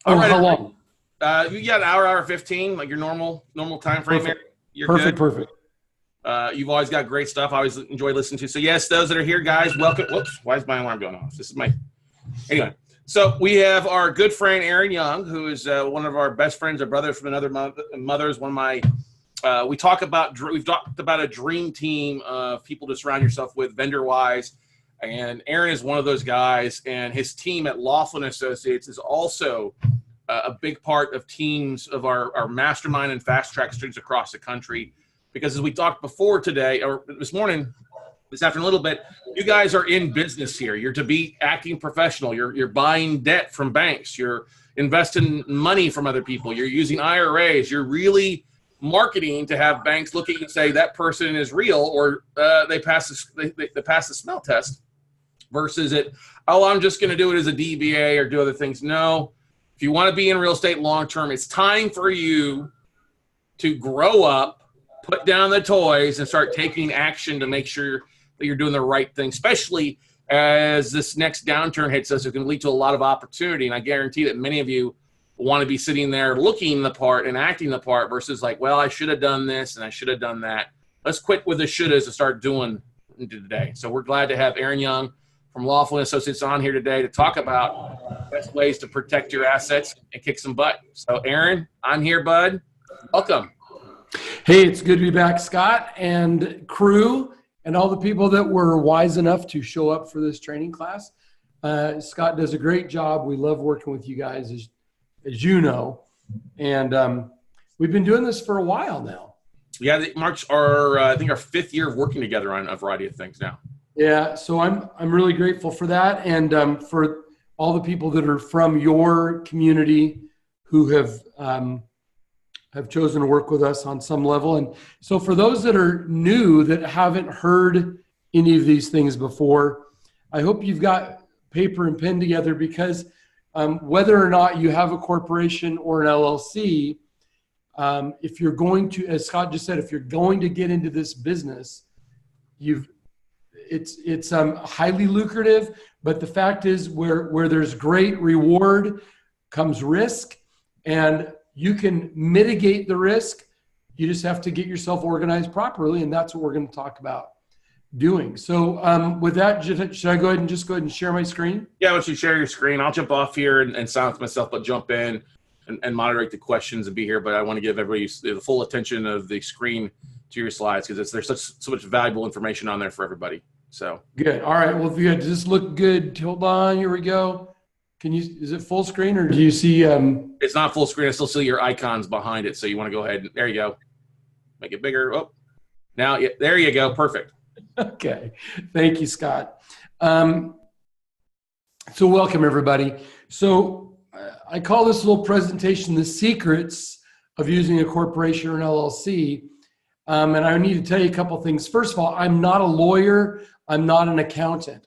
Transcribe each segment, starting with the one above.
All right. How long? You got an hour 15, like your normal time frame. Perfect. You're Perfect. good. You've always got great stuff. I always enjoy listening to. So yes, those that are here, guys, welcome. Whoops, why is my alarm going off? This is my. Anyway, so we have our good friend Aaron Young, who is one of our best friends, a brother from another mother. Is one of my. We've talked about a dream team of people to surround yourself with, vendor wise, and Aaron is one of those guys, and his team at Laughlin Associates is also a big part of teams of our mastermind and fast track students across the country. Because as we talked before today, or this afternoon a little bit, you guys are in business here. You're to be acting professional. You're buying debt from banks. You're investing money from other people. You're using IRAs. You're really marketing to have banks looking and say that person is real, or they pass the smell test, versus I'm just going to do it as a DBA or do other things. No. If you want to be in real estate long term, it's time for you to grow up, put down the toys, and start taking action to make sure that you're doing the right thing, especially as this next downturn hits us. It's going to lead to a lot of opportunity, and I guarantee that many of you want to be sitting there looking the part and acting the part versus like, well, I should have done this and I should have done that. Let's quit with the shouldas and start doing today. So we're glad to have Aaron Young from Laughlin Associates on here today to talk about best ways to protect your assets and kick some butt. So Aaron, I'm here, bud. Welcome. Hey, it's good to be back, Scott and crew and all the people that were wise enough to show up for this training class. Scott does a great job. We love working with you guys, as you know, and we've been doing this for a while now. Yeah, March I think our 5th year of working together on a variety of things now. Yeah, so I'm really grateful for that, and for all the people that are from your community who have chosen to work with us on some level. And so for those that are new that haven't heard any of these things before, I hope you've got paper and pen together, because whether or not you have a corporation or an LLC, if you're going to, as Scott just said, if you're going to get into this business, it's highly lucrative, but the fact is where there's great reward comes risk, and you can mitigate the risk. You just have to get yourself organized properly, and that's what we're going to talk about doing. So with that, should I go ahead and share my screen? Yeah, once you share your screen, I'll jump off here and silence myself, but jump in and moderate the questions and be here. But I want to give everybody the full attention of the screen to your slides, because there's so much valuable information on there for everybody. So good. All right. Well, if you does this look good? Hold on. Here we go. Is it full screen, or do you see? It's not full screen. I still see your icons behind it. So you want to go ahead and there you go. Make it bigger. Oh, now there you go. Perfect. Okay. Thank you, Scott. So welcome everybody. So I call this little presentation the secrets of using a corporation or an LLC. And I need to tell you a couple things. First of all, I'm not a lawyer. I'm not an accountant.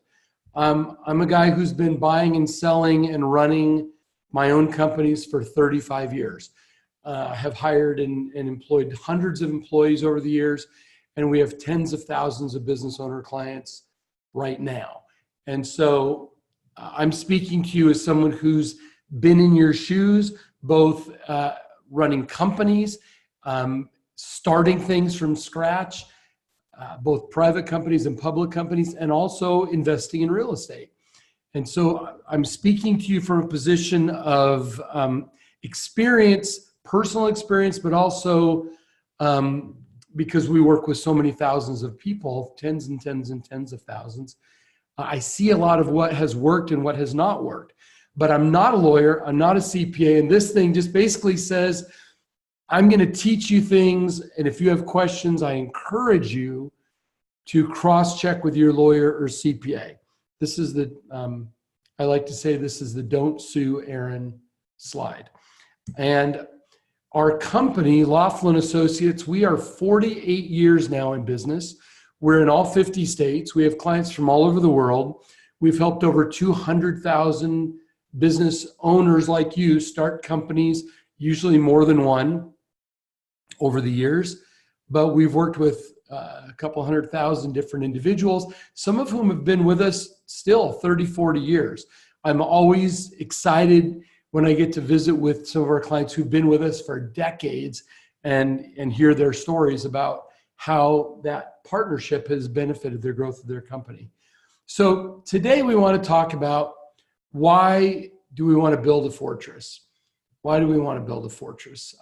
I'm a guy who's been buying and selling and running my own companies for 35 years. I have hired and employed hundreds of employees over the years, and we have tens of thousands of business owner clients right now. And so I'm speaking to you as someone who's been in your shoes, both running companies, starting things from scratch, both private companies and public companies, and also investing in real estate. And so I'm speaking to you from a position of experience, personal experience, but also because we work with so many thousands of people, tens and tens and tens of thousands, I see a lot of what has worked and what has not worked. But I'm not a lawyer, I'm not a CPA, and this thing just basically says, I'm going to teach you things, and if you have questions, I encourage you to cross-check with your lawyer or CPA. This is I like to say this is the Don't Sue Aaron slide. And our company, Laughlin Associates, we are 48 years now in business. We're in all 50 states. We have clients from all over the world. We've helped over 200,000 business owners like you start companies, usually more than one, over the years. But we've worked with a couple 100,000 different individuals, some of whom have been with us still 30, 40 years. I'm always excited when I get to visit with some of our clients who've been with us for decades and hear their stories about how that partnership has benefited their growth of their company. So today we want to talk about, why do we want to build a fortress? Why do we want to build a fortress?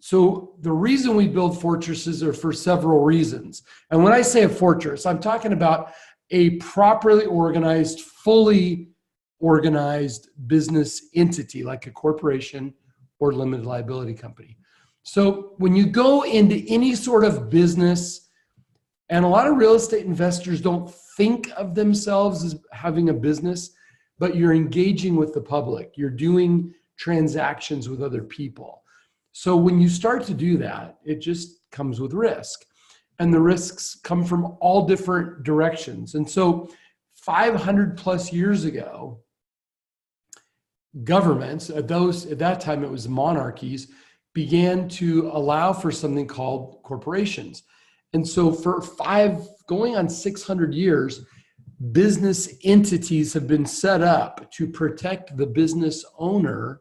So the reason we build fortresses are for several reasons. And when I say a fortress, I'm talking about a properly organized, fully organized business entity like a corporation or limited liability company. So when you go into any sort of business, and a lot of real estate investors don't think of themselves as having a business, but you're engaging with the public. You're doing transactions with other people. So when you start to do that, it just comes with risk. And the risks come from all different directions. And so 500 plus years ago, governments, at that time it was monarchies, began to allow for something called corporations. And so for going on 600 years, business entities have been set up to protect the business owner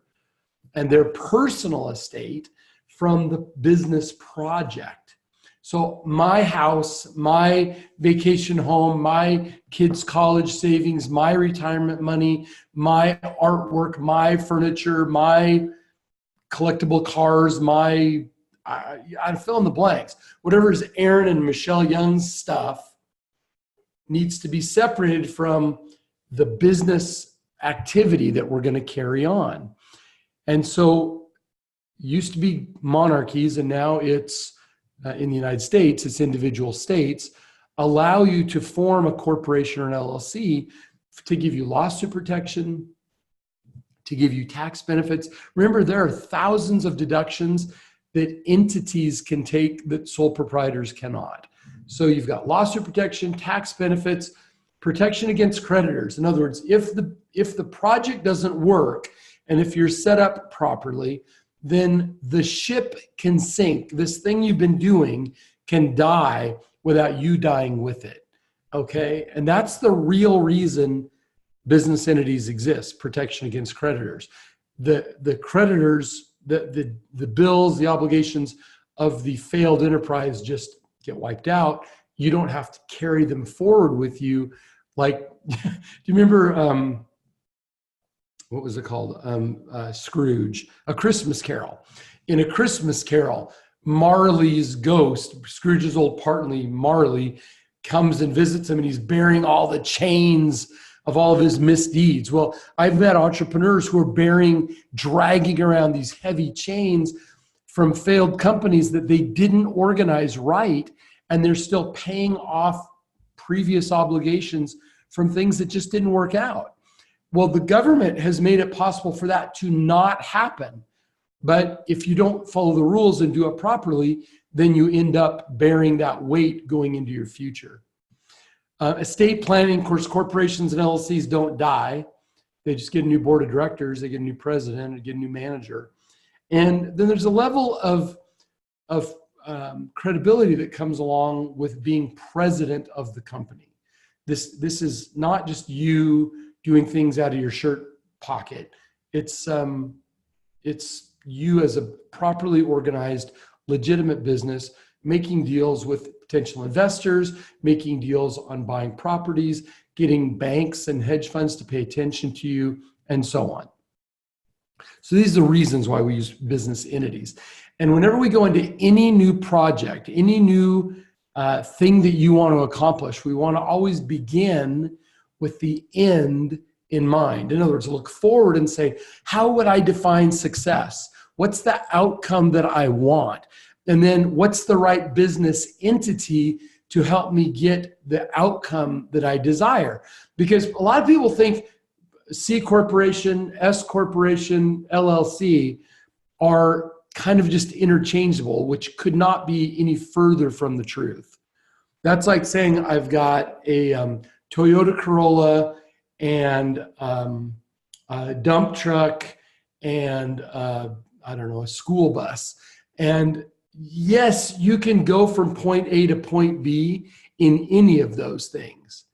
and their personal estate from the business project. So my house, my vacation home, my kids' college savings, my retirement money, my artwork, my furniture, my collectible cars, I fill in the blanks. Whatever is Aaron and Michelle Young's stuff needs to be separated from the business activity that we're going to carry on. And so used to be monarchies, and now it's in the United States, it's individual states allow you to form a corporation or an LLC to give you lawsuit protection, to give you tax benefits. Remember, there are thousands of deductions that entities can take that sole proprietors cannot. So you've got lawsuit protection, tax benefits, protection against creditors. In other words, if the project doesn't work and if you're set up properly, then the ship can sink. This thing you've been doing can die without you dying with it. Okay? And that's the real reason business entities exist, protection against creditors. The creditors, the bills, the obligations of the failed enterprise just get wiped out. You don't have to carry them forward with you. Like, do you remember, what was it called? Scrooge, A Christmas Carol. In A Christmas Carol, Marley's ghost, Scrooge's old partner, Marley, comes and visits him, and he's bearing all the chains of all of his misdeeds. Well, I've met entrepreneurs who are dragging around these heavy chains from failed companies that they didn't organize right, and they're still paying off previous obligations from things that just didn't work out. Well, the government has made it possible for that to not happen. But if you don't follow the rules and do it properly, then you end up bearing that weight going into your future. Estate planning, of course, corporations and LLCs don't die. They just get a new board of directors, they get a new president, they get a new manager. And then there's a level of credibility that comes along with being president of the company. This is not just you doing things out of your shirt pocket. It's you as a properly organized, legitimate business, making deals with potential investors, making deals on buying properties, getting banks and hedge funds to pay attention to you, and so on. So these are the reasons why we use business entities. And whenever we go into any new project, any new thing that you want to accomplish, we want to always begin with the end in mind. In other words, look forward and say, how would I define success? What's the outcome that I want? And then what's the right business entity to help me get the outcome that I desire? Because a lot of people think C corporation, S corporation, LLC are kind of just interchangeable, which could not be any further from the truth. That's like saying I've got a Toyota Corolla and a dump truck and I don't know, a school bus. And yes, you can go from point A to point B in any of those things.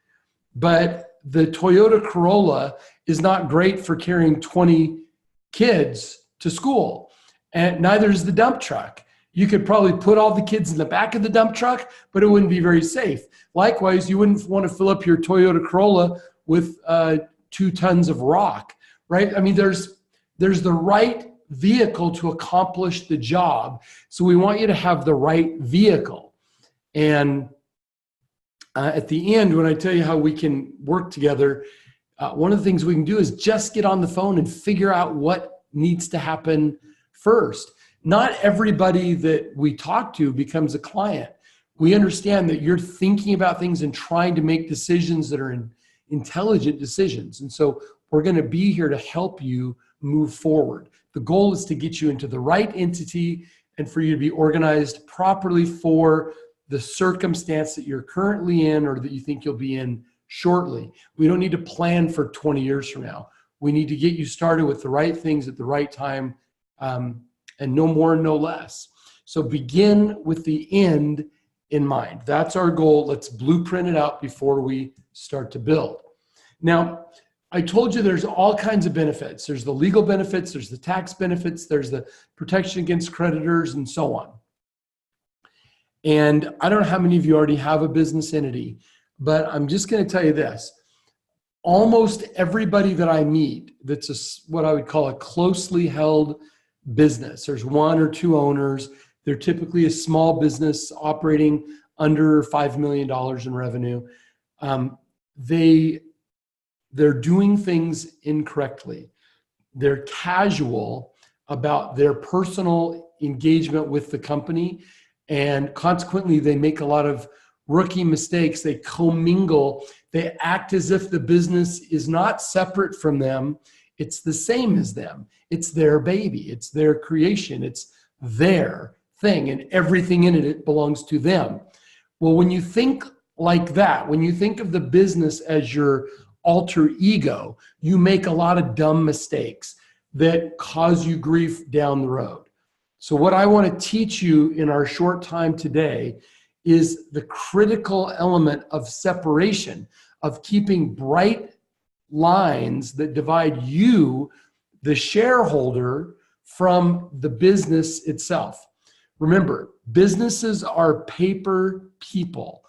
But the Toyota Corolla is not great for carrying 20 kids to school, and neither is the dump truck. You could probably put all the kids in the back of the dump truck, but it wouldn't be very safe. Likewise, you wouldn't want to fill up your Toyota Corolla with 2 tons of rock, right? I mean, there's the right vehicle to accomplish the job. So we want you to have the right vehicle. And at the end, when I tell you how we can work together, one of the things we can do is just get on the phone and figure out what needs to happen first. Not everybody that we talk to becomes a client. We understand that you're thinking about things and trying to make decisions that are intelligent decisions. And so we're going to be here to help you move forward. The goal is to get you into the right entity and for you to be organized properly for the circumstance that you're currently in or that you think you'll be in shortly. We don't need to plan for 20 years from now. We need to get you started with the right things at the right time, and no more, no less. So begin with the end in mind. That's our goal. Let's blueprint it out before we start to build. Now, I told you there's all kinds of benefits. There's the legal benefits, there's the tax benefits, there's the protection against creditors, and so on. And I don't know how many of you already have a business entity, but I'm just going to tell you this. Almost everybody that I meet that's what I would call a closely held business. There's 1 or 2 owners. They're typically a small business operating under $5 million in revenue. They're doing things incorrectly. They're casual about their personal engagement with the company, and consequently, they make a lot of rookie mistakes. They commingle. They act as if the business is not separate from them. It's the same as them. It's their baby. It's their creation. It's their thing, and everything in it belongs to them. Well, when you think like that, when you think of the business as your alter ego, you make a lot of dumb mistakes that cause you grief down the road. So what I want to teach you in our short time today is the critical element of separation, of keeping bright lines that divide you, the shareholder, from the business itself. Remember, businesses are paper people.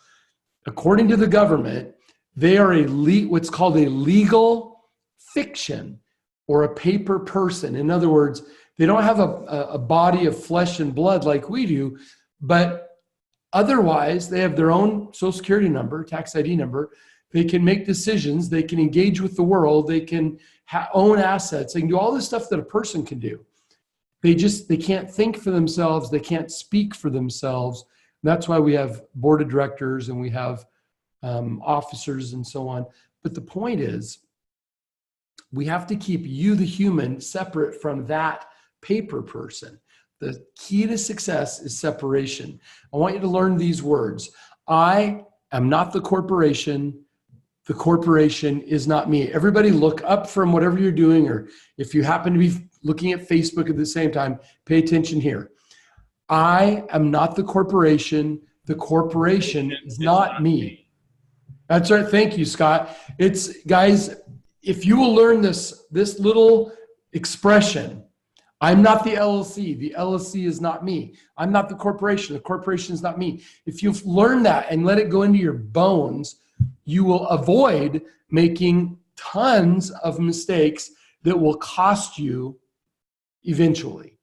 According to the government, they are what's called a legal fiction or a paper person. In other words, they don't have a body of flesh and blood like we do, but otherwise they have their own Social Security number, tax ID number. They can make decisions. They can engage with the world. They can own assets. They can do all this stuff that a person can do. They can't think for themselves. They can't speak for themselves. That's why we have board of directors and we have officers and so on. But the point is, we have to keep you, the human, separate from that paper person. The key to success is separation. I want you to learn these words. I am not the corporation. The corporation is not me. Everybody look up from whatever you're doing, or if you happen to be looking at Facebook at the same time, pay attention here. I am not the corporation. The corporation is not me. That's right. Thank you, Scott. Guys, if you will learn this little expression, I'm not the LLC. The LLC is not me. I'm not the corporation. The corporation is not me. If you've learned that and let it go into your bones, you will avoid making tons of mistakes that will cost you eventually.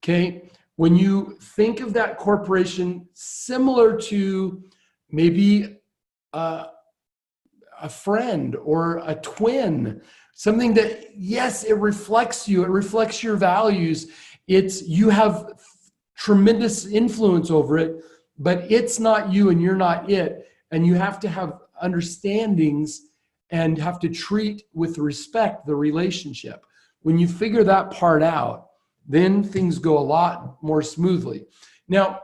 Okay? When you think of that corporation similar to maybe a friend or a twin, something that, yes, it reflects you, it reflects your values. You have tremendous influence over it, but it's not you and you're not it. And you have to have understandings and have to treat with respect the relationship. When you figure that part out, then things go a lot more smoothly. Now,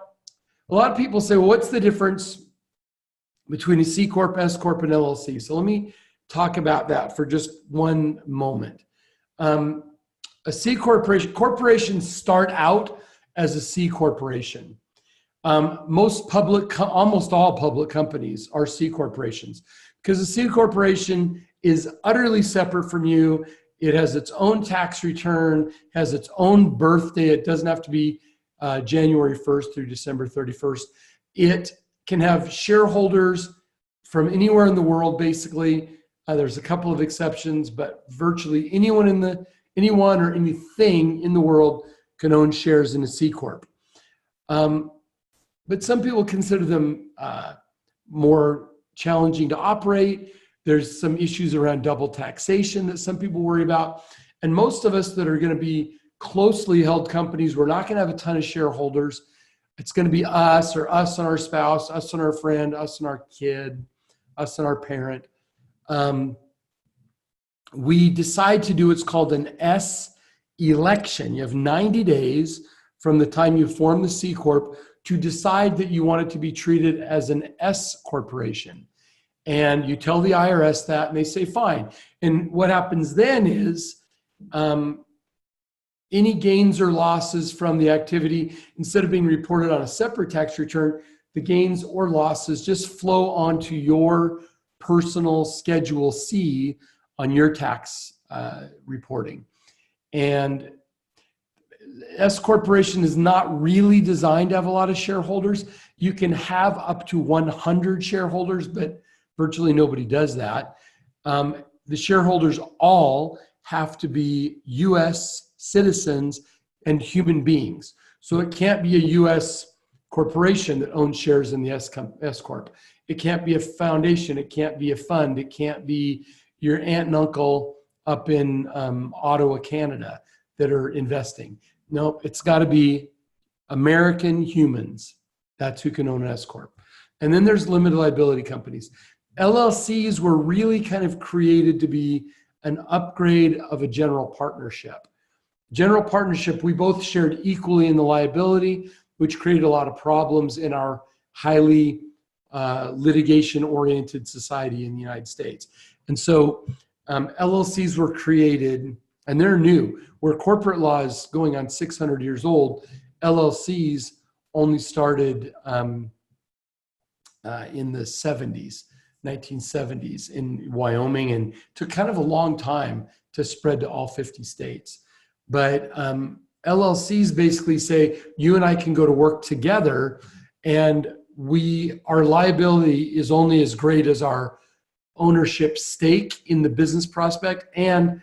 a lot of people say, well, what's the difference between a C Corp, S Corp, and LLC? So let me talk about that for just one moment. A C corporation, corporations start out as a C corporation. Almost all public companies are C corporations because a C corporation is utterly separate from you. It has its own tax return, has its own birthday. It doesn't have to be January 1st through December 31st. It can have shareholders from anywhere in the world, basically. There's a couple of exceptions, but virtually anyone or anything in the world can own shares in a C Corp. But some people consider them more challenging to operate. There's some issues around double taxation that some people worry about. And most of us that are going to be closely held companies, we're not going to have a ton of shareholders. It's going to be us, or us and our spouse, us and our friend, us and our kid, us and our parent. We decide to do what's called an S election. You have 90 days from the time you form the C Corp to decide that you want it to be treated as an S corporation. And you tell the IRS that, and they say, fine. And what happens then is any gains or losses from the activity, instead of being reported on a separate tax return, the gains or losses just flow onto your personal Schedule C on your tax reporting. And S corporation is not really designed to have a lot of shareholders. You can have up to 100 shareholders, but virtually nobody does that. The shareholders all have to be U.S. citizens and human beings. So it can't be a U.S. corporation that owns shares in the S Corp. It can't be a foundation. It can't be a fund. It can't be your aunt and uncle up in Ottawa, Canada that are investing. No, it's got to be American humans. That's who can own an S Corp. And then there's limited liability companies. LLCs were really kind of created to be an upgrade of a general partnership. General partnership, we both shared equally in the liability, which created a lot of problems in our highly litigation-oriented society in the United States. And so LLCs were created, and they're new. Where corporate law is going on 600 years old, LLCs only started in the 70s, 1970s in Wyoming, and took kind of a long time to spread to all 50 states. But LLCs basically say, you and I can go to work together, and our liability is only as great as our ownership stake in the business prospect. And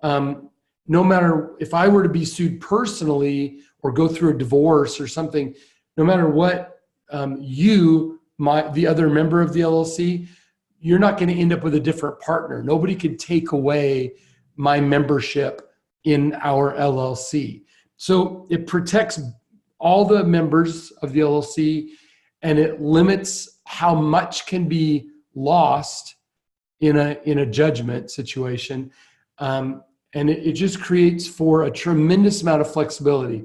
no matter if I were to be sued personally or go through a divorce or something, no matter what the other member of the LLC, you're not going to end up with a different partner. Nobody could take away my membership in our LLC. So it protects all the members of the LLC, and it limits how much can be lost in a judgment situation. And it just creates for a tremendous amount of flexibility.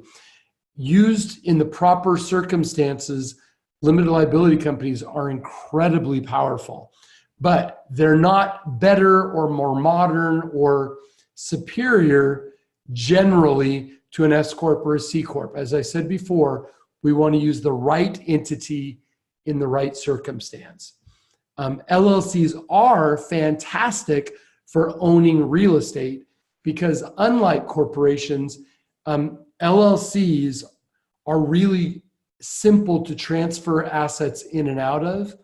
Used in the proper circumstances, limited liability companies are incredibly powerful, but they're not better or more modern or superior generally to an S Corp or a C Corp. As I said before, we want to use the right entity in the right circumstance. LLCs are fantastic for owning real estate because unlike corporations, LLCs are really simple to transfer assets in and out of.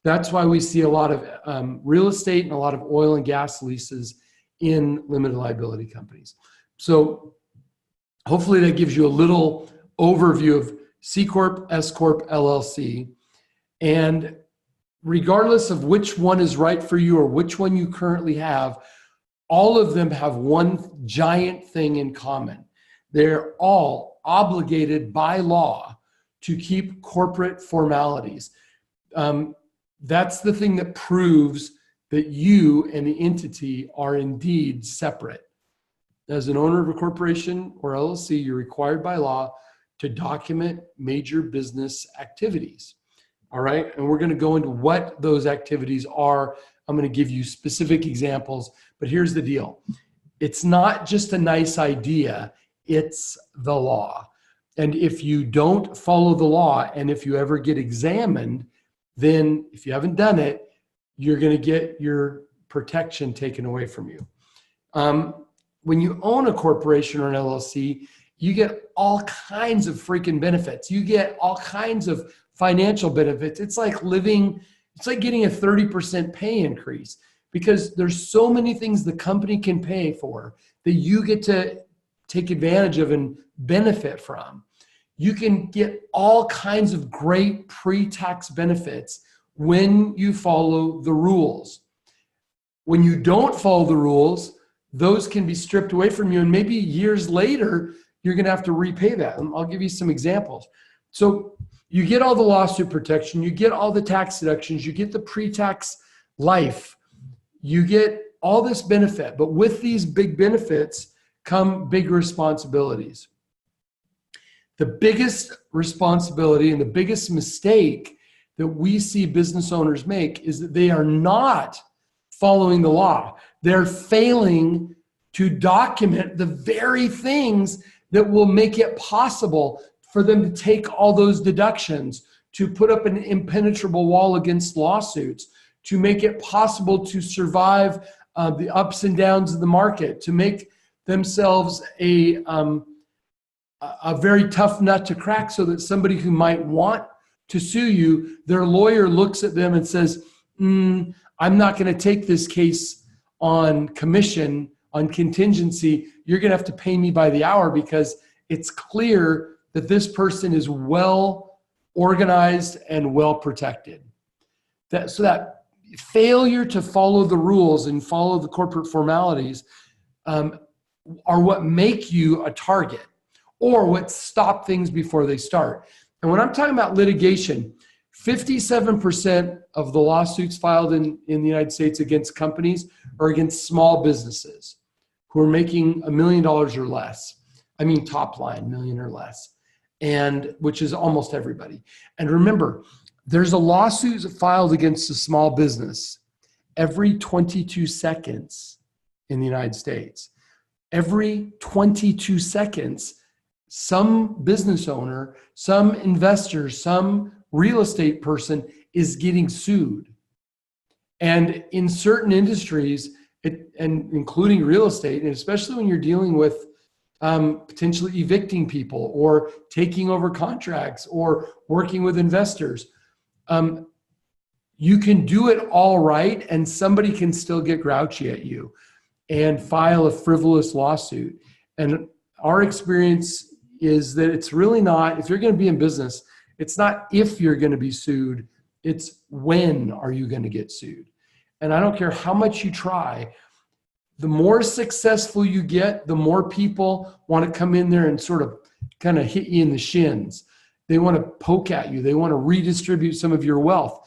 That's why we see a lot of real estate and a lot of oil and gas leases in limited liability companies. So hopefully that gives you a little overview of C Corp, S Corp, LLC. And regardless of which one is right for you or which one you currently have, all of them have one giant thing in common. They're all obligated by law to keep corporate formalities. That's the thing that proves that you and the entity are indeed separate. As an owner of a corporation or LLC, you're required by law to document major business activities. All right, and we're going to go into what those activities are. I'm going to give you specific examples, but here's the deal. It's not just a nice idea, it's the law. And if you don't follow the law, and if you ever get examined, then if you haven't done it, you're going to get your protection taken away from you. when you own a corporation or an LLC, you get all kinds of freaking benefits. You get all kinds of financial benefits. It's like getting a 30% pay increase, because there's so many things the company can pay for that you get to take advantage of and benefit from. You can get all kinds of great pre-tax benefits when you follow the rules. When you don't follow the rules, those can be stripped away from you, and maybe years later, you're going to have to repay that. And I'll give you some examples. So you get all the lawsuit protection, you get all the tax deductions, you get the pre-tax life, you get all this benefit. But with these big benefits come big responsibilities. The biggest responsibility and the biggest mistake that we see business owners make is that they are not following the law. They're failing to document the very things that will make it possible for them to take all those deductions, to put up an impenetrable wall against lawsuits, to make it possible to survive the ups and downs of the market, to make themselves a very tough nut to crack, so that somebody who might want to sue you, their lawyer looks at them and says, I'm not going to take this case on commission, on contingency. You're going to have to pay me by the hour, because it's clear that this person is well organized and well protected. So that failure to follow the rules and follow the corporate formalities are what make you a target, or what stop things before they start. And when I'm talking about litigation, 57% of the lawsuits filed in the United States against companies are against small businesses who are making $1 million or less. I mean, top line, $1 million or less, and which is almost everybody. And remember, there's a lawsuit filed against a small business every 22 seconds in the United States. Every 22 seconds, some business owner, some investor, some real estate person is getting sued. And in certain industries, and including real estate, and especially when you're dealing with potentially evicting people or taking over contracts or working with investors, you can do it all right, and somebody can still get grouchy at you and file a frivolous lawsuit. And our experience is that it's really not, if you're going to be in business, it's not if you're going to be sued, it's when are you going to get sued. And I don't care how much you try, the more successful you get, the more people want to come in there and sort of kind of hit you in the shins. They want to poke at you. They want to redistribute some of your wealth.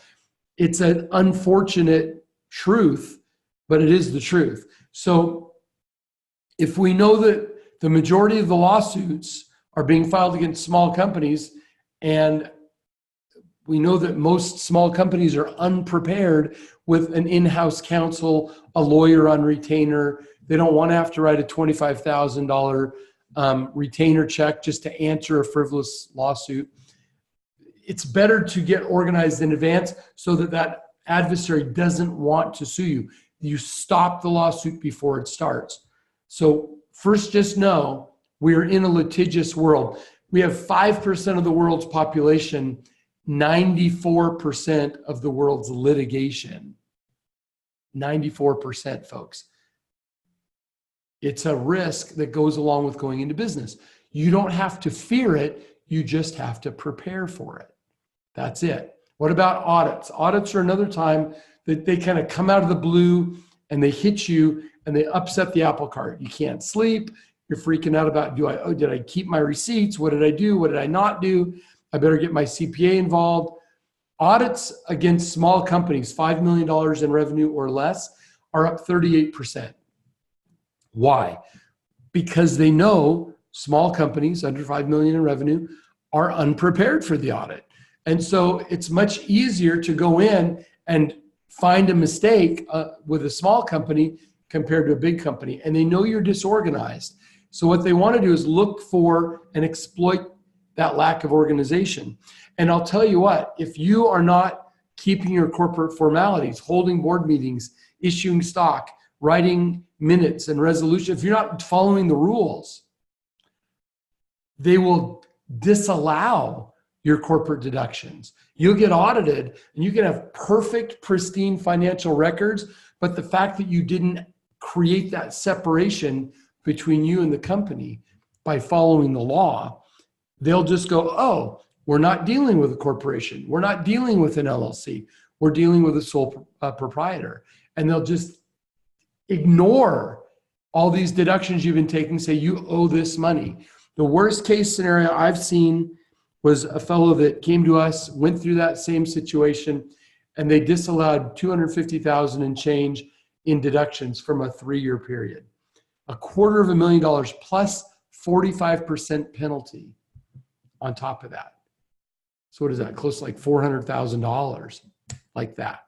It's an unfortunate truth, but it is the truth. So if we know that the majority of the lawsuits are being filed against small companies, and we know that most small companies are unprepared with an in-house counsel, a lawyer on retainer. They don't want to have to write a $25,000 retainer check just to answer a frivolous lawsuit. It's better to get organized in advance so that that adversary doesn't want to sue you. You stop the lawsuit before it starts. So first, just know we are in a litigious world. We have 5% of the world's population, 94% of the world's litigation. 94%, folks. It's a risk that goes along with going into business. You don't have to fear it. You just have to prepare for it. That's it. What about audits? Audits are another time that they kind of come out of the blue and they hit you and they upset the apple cart. You can't sleep. You're freaking out about, did I keep my receipts? What did I do? What did I not do? I better get my CPA involved. Audits against small companies, $5 million in revenue or less, are up 38%. Why? Because they know small companies under 5 million in revenue are unprepared for the audit. And so it's much easier to go in and find a mistake with a small company compared to a big company. And they know you're disorganized. So what they want to do is look for and exploit that lack of organization. And I'll tell you what, if you are not keeping your corporate formalities, holding board meetings, issuing stock, writing minutes and resolutions, if you're not following the rules, they will disallow your corporate deductions. You'll get audited and you can have perfect, pristine financial records, but the fact that you didn't create that separation between you and the company by following the law, they'll just go, oh, we're not dealing with a corporation. We're not dealing with an LLC. We're dealing with a sole proprietor. And they'll just ignore all these deductions you've been taking, say you owe this money. The worst case scenario I've seen was a fellow that came to us, went through that same situation, and they disallowed $250,000 and change in deductions from a 3-year period. $250,000 plus 45% penalty on top of that. So what is that? Close to like $400,000 like that.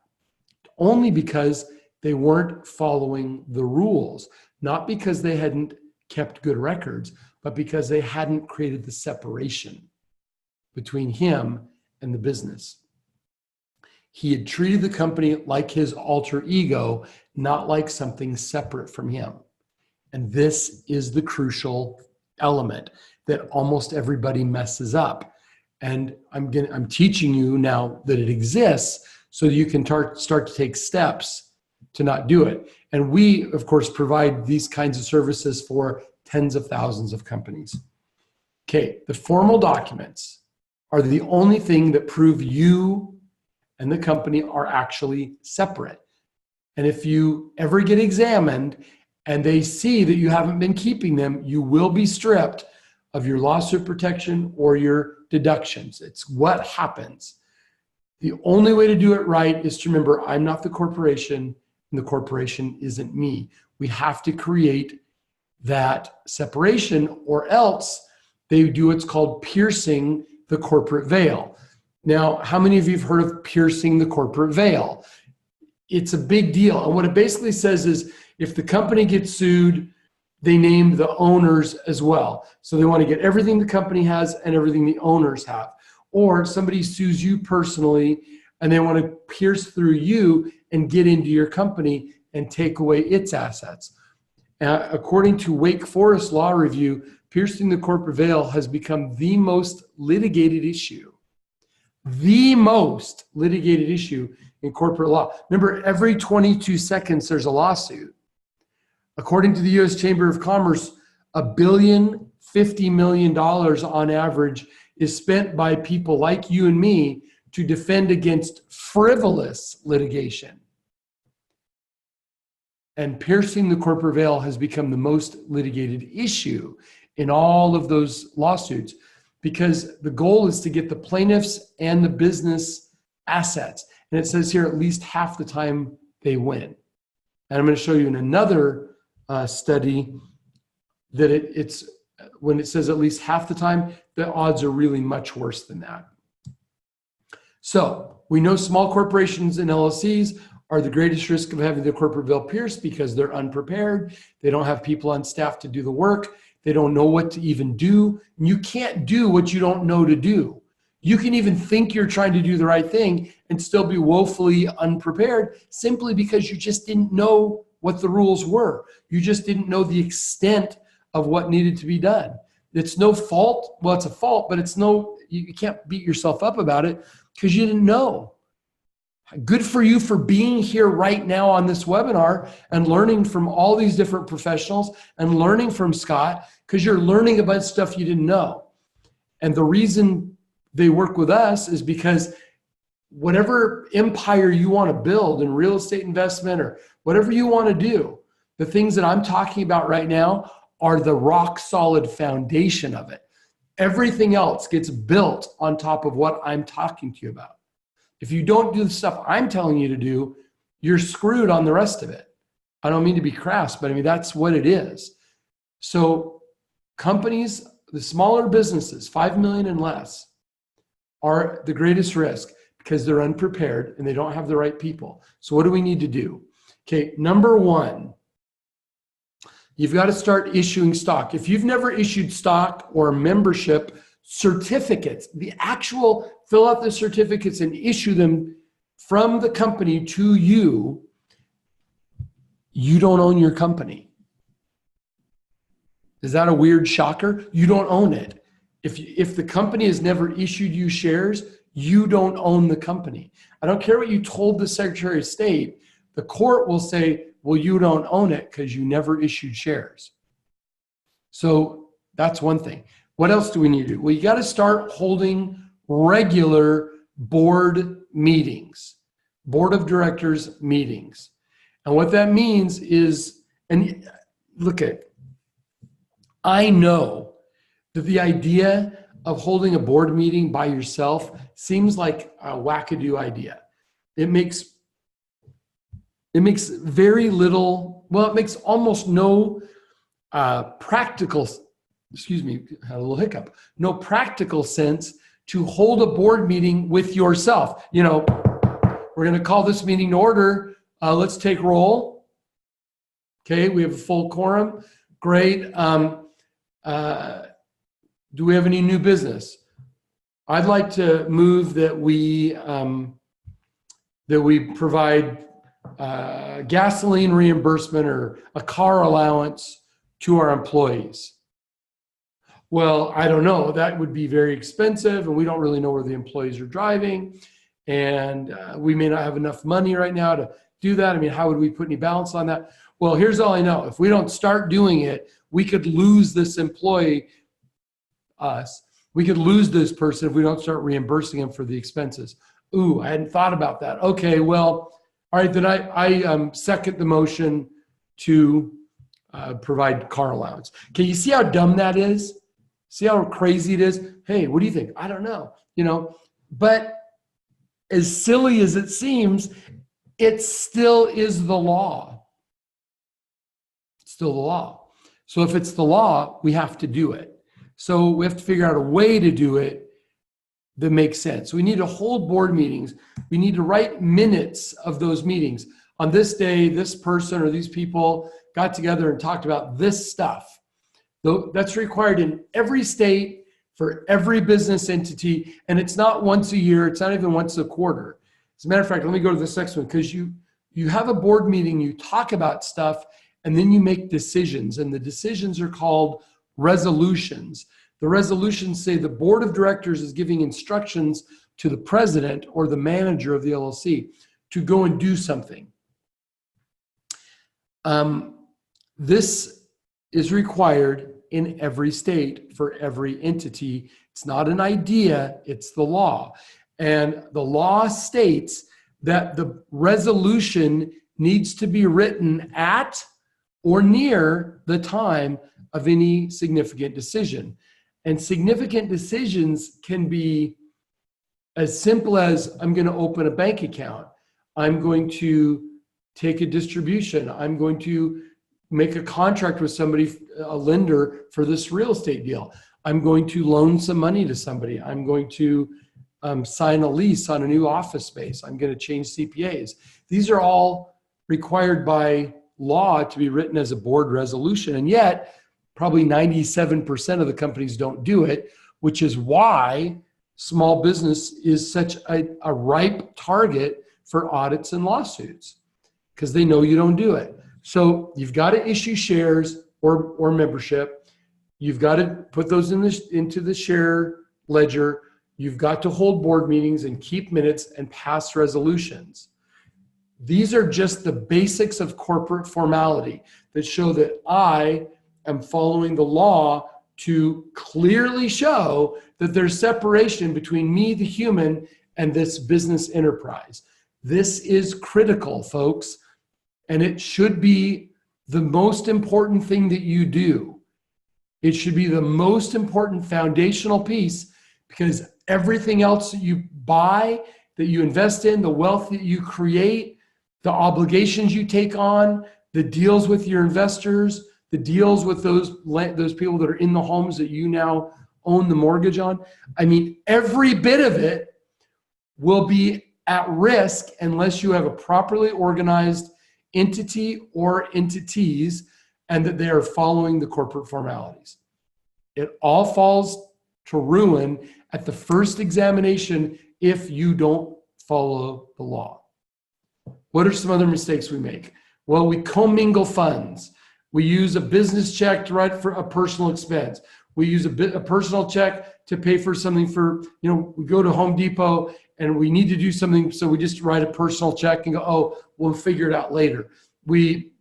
Only because they weren't following the rules, not because they hadn't kept good records, but because they hadn't created the separation between him and the business. He had treated the company like his alter ego, not like something separate from him. And this is the crucial element that almost everybody messes up. And I'm teaching you now that it exists so that you can start to take steps to not do it. And we, of course, provide these kinds of services for tens of thousands of companies. Okay, the formal documents are the only thing that prove you and the company are actually separate. And if you ever get examined and they see that you haven't been keeping them, you will be stripped of your lawsuit protection or your deductions. It's what happens. The only way to do it right is to remember, I'm not the corporation and the corporation isn't me. We have to create that separation, or else they do what's called piercing the corporate veil. Now, how many of you have heard of piercing the corporate veil? It's a big deal. And what it basically says is if the company gets sued, they name the owners as well. So they want to get everything the company has and everything the owners have. Or somebody sues you personally and they want to pierce through you and get into your company and take away its assets. According to Wake Forest Law Review, piercing the corporate veil has become the most litigated issue. The most litigated issue in corporate law. Remember, every 22 seconds there's a lawsuit. According to the U.S. Chamber of Commerce, $1.05 billion on average is spent by people like you and me to defend against frivolous litigation. And piercing the corporate veil has become the most litigated issue in all of those lawsuits, because the goal is to get the plaintiffs and the business assets. And it says here at least half the time they win. And I'm going to show you in another study that it's when it says at least half the time, the odds are really much worse than that. So we know small corporations and LLCs are the greatest risk of having their corporate veil pierced because they're unprepared. They don't have people on staff to do the work. They don't know what to even do. And you can't do what you don't know to do. You can even think you're trying to do the right thing and still be woefully unprepared simply because you just didn't know what the rules were. You just didn't know the extent of what needed to be done. It's no fault. Well, it's a fault, but you can't beat yourself up about it because you didn't know. Good for you for being here right now on this webinar and learning from all these different professionals and learning from Scott, because you're learning about stuff you didn't know. And the reason they work with us is because whatever empire you want to build in real estate investment or whatever you want to do, the things that I'm talking about right now are the rock solid foundation of it. Everything else gets built on top of what I'm talking to you about. If you don't do the stuff I'm telling you to do, you're screwed on the rest of it. I don't mean to be crass, but I mean, that's what it is. So companies, the smaller businesses, 5 million and less, are the greatest risk because they're unprepared and they don't have the right people. So what do we need to do? Okay, number one, you've got to start issuing stock. If you've never issued stock or membership certificates, the actual fill out the certificates and issue them from the company to you, you don't own your company. Is that a weird shocker? You don't own it. If the company has never issued you shares, you don't own the company. I don't care what you told the Secretary of State. The court will say, well, you don't own it because you never issued shares. So that's one thing. What else do we need to do? Well, you got to start holding regular board meetings, board of directors meetings. And what that means is, and look at, I know that the idea of holding a board meeting by yourself seems like a wackadoo idea. It makes very little, well, it makes almost no practical, excuse me, had a little hiccup, no practical sense to hold a board meeting with yourself. You know, we're going to call this meeting to order. Let's take roll. Okay, we have a full quorum. Great. Do we have any new business? I'd like to move that we provide gasoline reimbursement or a car allowance to our employees. Well, I don't know. That would be very expensive, and we don't really know where the employees are driving, and we may not have enough money right now to do that. I mean, how would we put any balance on that? Well, here's all I know. If we don't start doing it, we could lose this employee, we could lose this person if we don't start reimbursing them for the expenses. Ooh, I hadn't thought about that. Okay, well, all right, then I second the motion to provide car allowance. Can you see how dumb that is? See how crazy it is? Hey, what do you think? I don't know, you know, but as silly as it seems, it still is the law. It's still the law. So if it's the law, we have to do it. So we have to figure out a way to do it that makes sense. We need to hold board meetings. We need to write minutes of those meetings. On this day, this person or these people got together and talked about this stuff. That's required in every state for every business entity, and it's not once a year. It's not even once a quarter. As a matter of fact, let me go to this next one, because you have a board meeting, you talk about stuff, and then you make decisions, and the decisions are called resolutions. The resolutions say the board of directors is giving instructions to the president or the manager of the LLC to go and do something. This is required in every state for every entity. It's not an idea, it's the law. And the law states that the resolution needs to be written at or near the time of any significant decision. And significant decisions can be as simple as, I'm going to open a bank account. I'm going to take a distribution. I'm going to make a contract with somebody, a lender, for this real estate deal. I'm going to loan some money to somebody. I'm going to sign a lease on a new office space. I'm going to change CPAs. These are all required by law to be written as a board resolution. And yet, probably 97% of the companies don't do it, which is why small business is such a ripe target for audits and lawsuits, because they know you don't do it. So you've got to issue shares or membership. You've got to put those into the share ledger. You've got to hold board meetings and keep minutes and pass resolutions. These are just the basics of corporate formality that show that I am following the law to clearly show that there's separation between me, the human, and this business enterprise. This is critical, folks. And it should be the most important thing that you do. It should be the most important foundational piece, because everything else that you buy, that you invest in, the wealth that you create, the obligations you take on, the deals with your investors, the deals with those people that are in the homes that you now own the mortgage on. I mean, every bit of it will be at risk unless you have a properly organized entity or entities and that they are following the corporate formalities. It all falls to ruin at the first examination if you don't follow the law. What are some other mistakes we make? Well, we commingle funds. We use a business check to write for a personal expense. We use a personal check to pay for something for, we go to Home Depot and we need to do something. So we just write a personal check and go, oh, we'll figure it out later. We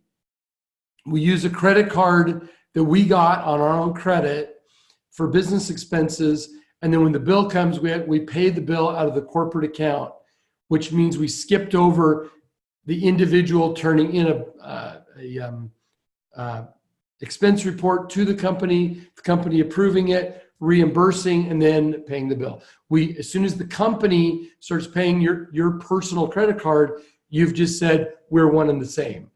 use a credit card that we got on our own credit for business expenses. And then when the bill comes, we pay the bill out of the corporate account, which means we skipped over the individual turning in a expense report to the company approving it, reimbursing, and then paying the bill. As soon as the company starts paying your personal credit card, you've just said, we're one and the same.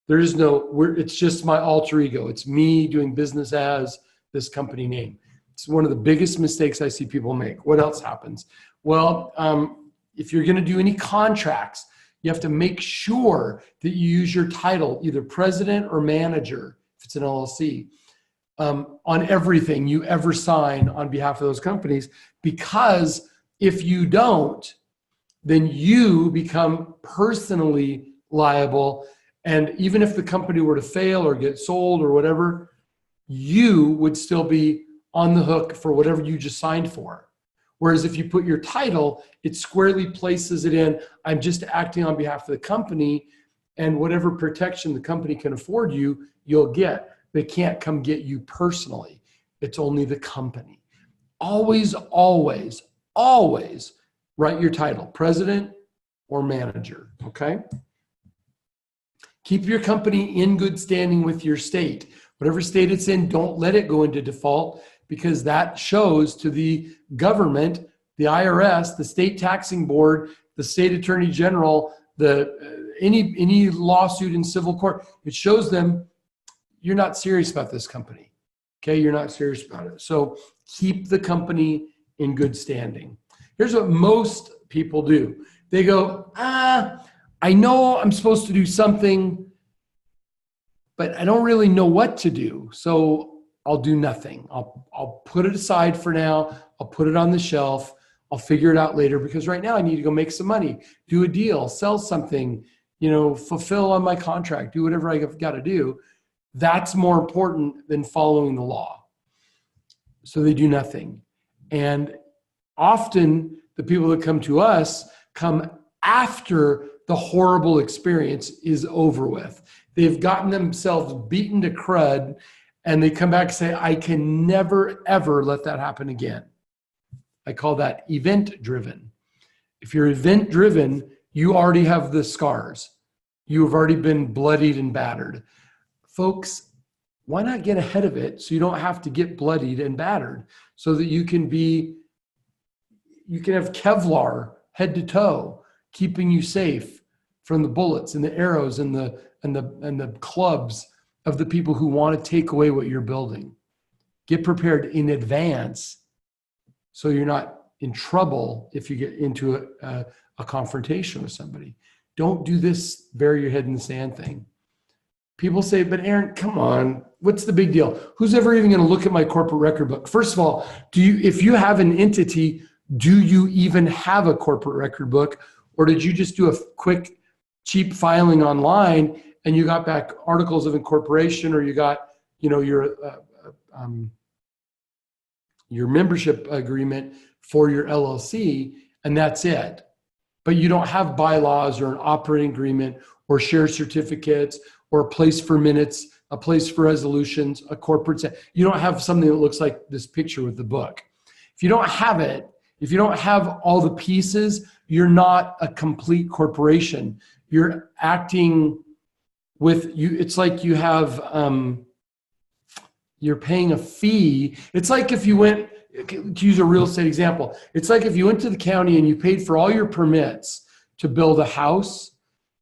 There is it's just my alter ego. It's me doing business as this company name. It's one of the biggest mistakes I see people make. What else happens? Well, if you're going to do any contracts, you have to make sure that you use your title, either president or manager, if it's an LLC, on everything you ever sign on behalf of those companies. Because if you don't, then you become personally liable. And even if the company were to fail or get sold or whatever, you would still be on the hook for whatever you just signed for. Whereas if you put your title, it squarely places it in, I'm just acting on behalf of the company, and whatever protection the company can afford you, you'll get. They can't come get you personally. It's only the company. Always, always, always write your title, president or manager, okay? Keep your company in good standing with your state. Whatever state it's in, don't let it go into default, because that shows to the government, the IRS, the state taxing board, the state attorney general, any lawsuit in civil court, it shows them you're not serious about this company. Okay, you're not serious about it. So keep the company in good standing. Here's what most people do. They go, I know I'm supposed to do something, but I don't really know what to do. So I'll do nothing. I'll put it aside for now. I'll put it on the shelf. I'll figure it out later, because right now I need to go make some money, do a deal, sell something, fulfill on my contract, do whatever I've got to do. That's more important than following the law. So they do nothing. And often the people that come to us come after the horrible experience is over with. They've gotten themselves beaten to crud, and they come back and say, I can never, ever let that happen again. I call that event-driven. If you're event-driven, you already have the scars. You have already been bloodied and battered. Folks, why not get ahead of it so you don't have to get bloodied and battered, so that you can have Kevlar head to toe, keeping you safe from the bullets and the arrows and the clubs of the people who want to take away what you're building. Get prepared in advance so you're not in trouble if you get into a confrontation with somebody. Don't do this bury your head in the sand thing. People say, but Aaron, come on, what's the big deal? Who's ever even going to look at my corporate record book? First of all, if you have an entity, do you even have a corporate record book? Or did you just do a quick, cheap filing online and you got back articles of incorporation, or you got, your membership agreement for your LLC, and that's it? But you don't have bylaws or an operating agreement or share certificates or a place for minutes, a place for resolutions, a corporate. You don't have something that looks like this picture with the book. If you don't have it, if you don't have all the pieces, you're not a complete corporation. You're acting with you. It's like you have, you're paying a fee. It's like if you went, to use a real estate example, it's like if you went to the county and you paid for all your permits to build a house,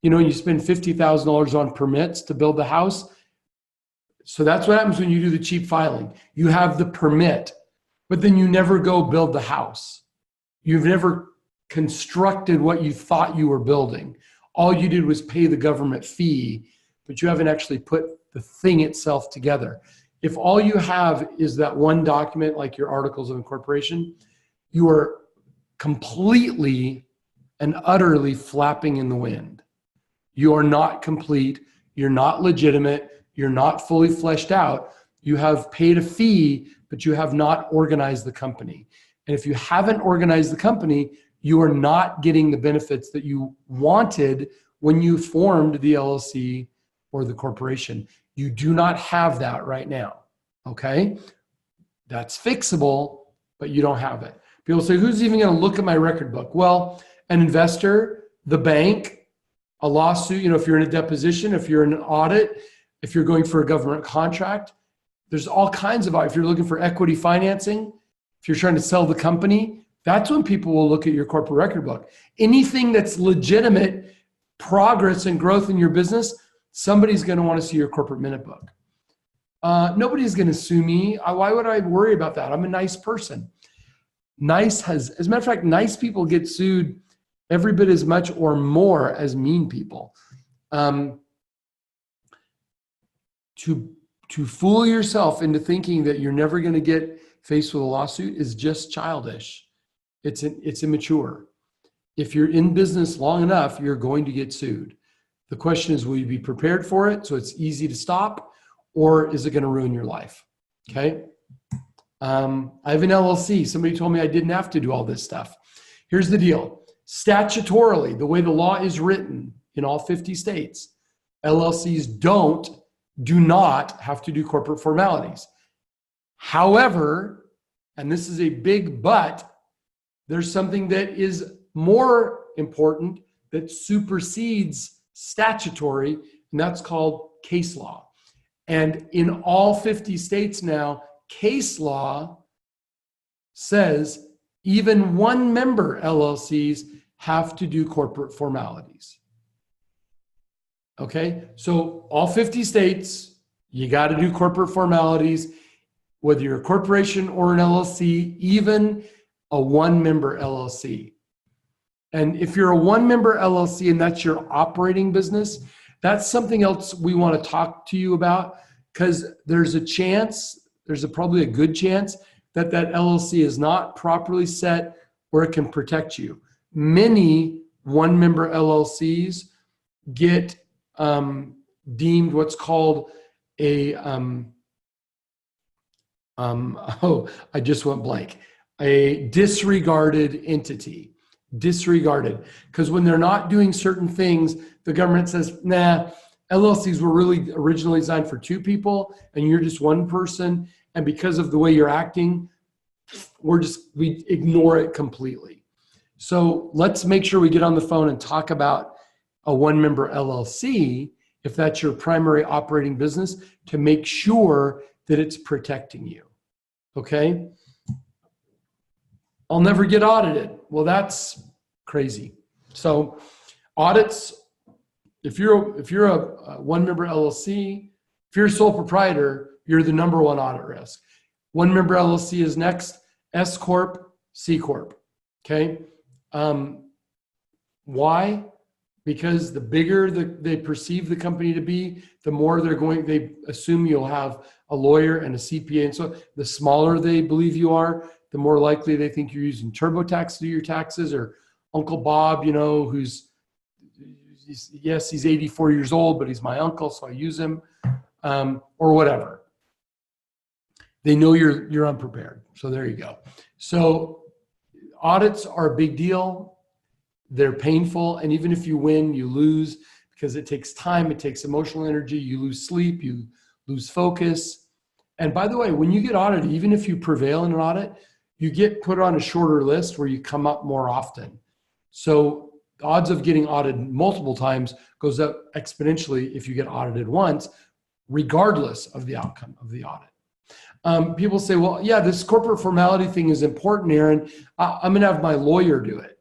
and you spend $50,000 on permits to build the house. So that's what happens when you do the cheap filing. You have the permit, but then you never go build the house. You've never constructed what you thought you were building. All you did was pay the government fee, but you haven't actually put the thing itself together. If all you have is that one document, like your articles of incorporation, you are completely and utterly flapping in the wind. You are not complete. you're not legitimate, you're not fully fleshed out, you have paid a fee, but you have not organized the company. And if you haven't organized the company, you are not getting the benefits that you wanted when you formed the LLC or the corporation. You do not have that right now, okay? That's fixable, but you don't have it. People say, who's even going to look at my record book? Well, an investor, the bank, a lawsuit, if you're in a deposition, if you're in an audit, if you're going for a government contract, there's all kinds of, if you're looking for equity financing, if you're trying to sell the company, that's when people will look at your corporate record book. Anything that's legitimate progress and growth in your business, somebody's going to want to see your corporate minute book. Nobody's going to sue me. Why would I worry about that? I'm a nice person. As a matter of fact, nice people get sued every bit as much or more as mean people. To fool yourself into thinking that you're never going to get faced with a lawsuit is just childish. It's immature. If you're in business long enough, you're going to get sued. The question is, will you be prepared for it so it's easy to stop, or is it going to ruin your life? Okay. I have an LLC. Somebody told me I didn't have to do all this stuff. Here's the deal. Statutorily, the way the law is written in all 50 states, LLCs do not have to do corporate formalities. However, and this is a big but, there's something that is more important that supersedes statutory, and that's called case law. And in all 50 states now, case law says even one-member LLCs have to do corporate formalities. Okay, so all 50 states, you got to do corporate formalities, whether you're a corporation or an LLC, even a one-member LLC. And if you're a one-member LLC and that's your operating business, that's something else we want to talk to you about, because there's probably a good chance that LLC is not properly set where it can protect you. Many one-member LLCs get deemed what's called a I just went blank. A disregarded entity. Disregarded. Because when they're not doing certain things, the government says, nah, LLCs were really originally designed for two people and you're just one person. And because of the way you're acting, we ignore it completely. So let's make sure we get on the phone and talk about a one-member LLC, if that's your primary operating business, to make sure that it's protecting you. Okay? I'll never get audited. Well, that's crazy. So audits, if you're a one-member LLC, if you're a sole proprietor, you're the number one audit risk. One-member LLC is next, S Corp, C Corp. Okay? Why? Because the bigger they perceive the company to be, the more they assume you'll have a lawyer and a CPA. And so the smaller they believe you are, the more likely they think you're using TurboTax to do your taxes, or Uncle Bob, he's 84 years old, but he's my uncle, so I use him, or whatever. They know you're unprepared. So there you go. So audits are a big deal. They're painful. And even if you win, you lose, because it takes time. It takes emotional energy. You lose sleep. You lose focus. And by the way, when you get audited, even if you prevail in an audit, you get put on a shorter list where you come up more often. So the odds of getting audited multiple times goes up exponentially if you get audited once, regardless of the outcome of the audit. People say, well, yeah, this corporate formality thing is important, Aaron. I'm going to have my lawyer do it.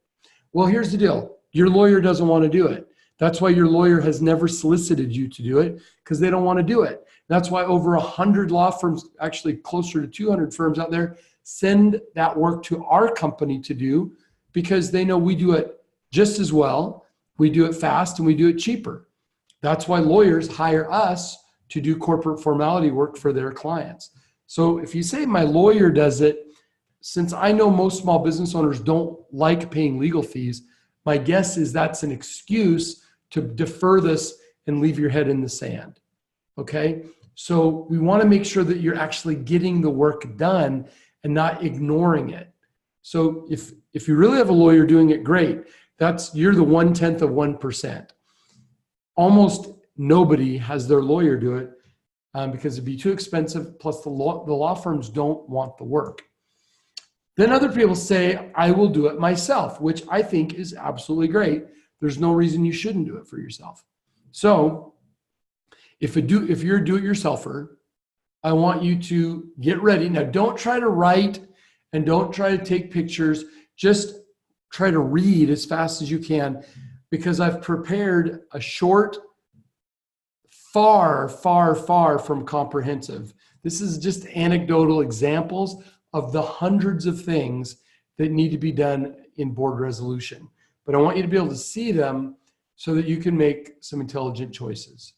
Well, here's the deal. Your lawyer doesn't want to do it. That's why your lawyer has never solicited you to do it, because they don't want to do it. That's why over 100 law firms, actually closer to 200 firms out there, send that work to our company to do, because they know we do it just as well, we do it fast, and we do it cheaper. That's why lawyers hire us to do corporate formality work for their clients. So if you say my lawyer does it, since I know most small business owners don't like paying legal fees, my guess is that's an excuse to defer this and leave your head in the sand. Okay? So we want to make sure that you're actually getting the work done and not ignoring it. So if you really have a lawyer doing it, great. You're the 1/10 of 1%. Almost nobody has their lawyer do it because it'd be too expensive. Plus the law firms don't want the work. Then other people say, I will do it myself, which I think is absolutely great. There's no reason you shouldn't do it for yourself. So if you're a do-it-yourselfer, I want you to get ready. Now, don't try to write and don't try to take pictures. Just try to read as fast as you can, because I've prepared a short, far, far, far from comprehensive. This is just anecdotal examples of the hundreds of things that need to be done in board resolution. But I want you to be able to see them so that you can make some intelligent choices.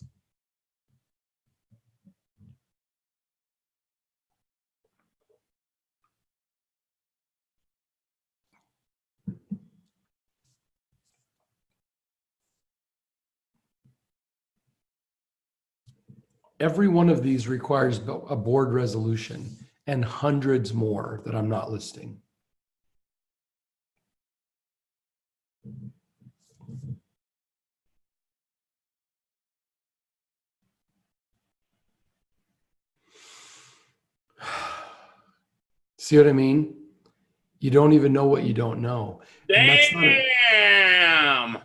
Every one of these requires a board resolution and hundreds more that I'm not listing. See what I mean? You don't even know what you don't know. Damn.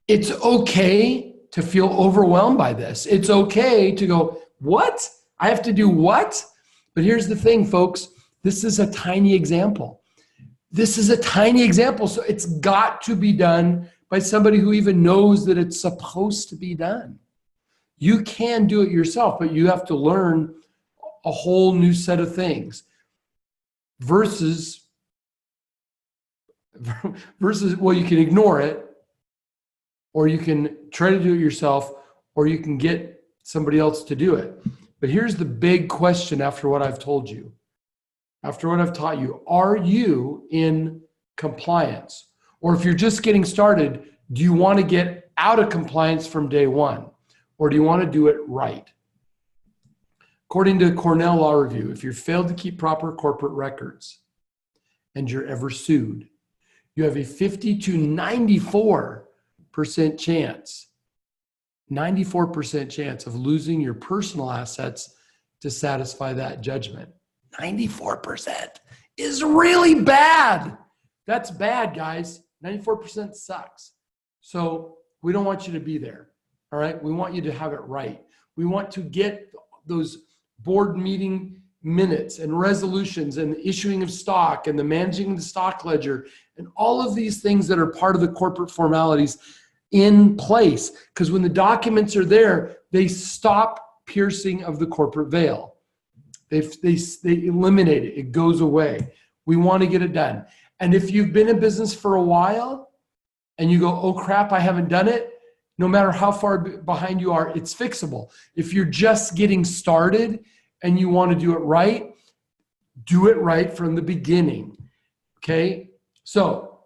It's okay to feel overwhelmed by this. It's okay to go, what? I have to do what? But here's the thing, folks. This is a tiny example. This is a tiny example. So it's got to be done by somebody who even knows that it's supposed to be done. You can do it yourself, but you have to learn a whole new set of things versus, well, you can ignore it, or you can try to do it yourself, or you can get somebody else to do it. But here's the big question after what I've told you, after what I've taught you. Are you in compliance? Or if you're just getting started, do you want to get out of compliance from day one? Or do you want to do it right? According to Cornell Law Review, if you've failed to keep proper corporate records and you're ever sued, you have a 50 to 94% chance, 94% chance of losing your personal assets to satisfy that judgment. 94% is really bad. That's bad, guys. 94% sucks. So we don't want you to be there. All right. We want you to have it right. We want to get those board meeting minutes and resolutions and the issuing of stock and the managing of the stock ledger and all of these things that are part of the corporate formalities in place. Because when the documents are there, they stop piercing of the corporate veil. They eliminate it. It goes away. We want to get it done. And if you've been in business for a while and you go, oh crap, I haven't done it, no matter how far behind you are, it's fixable. If you're just getting started and you want to do it right from the beginning. Okay? So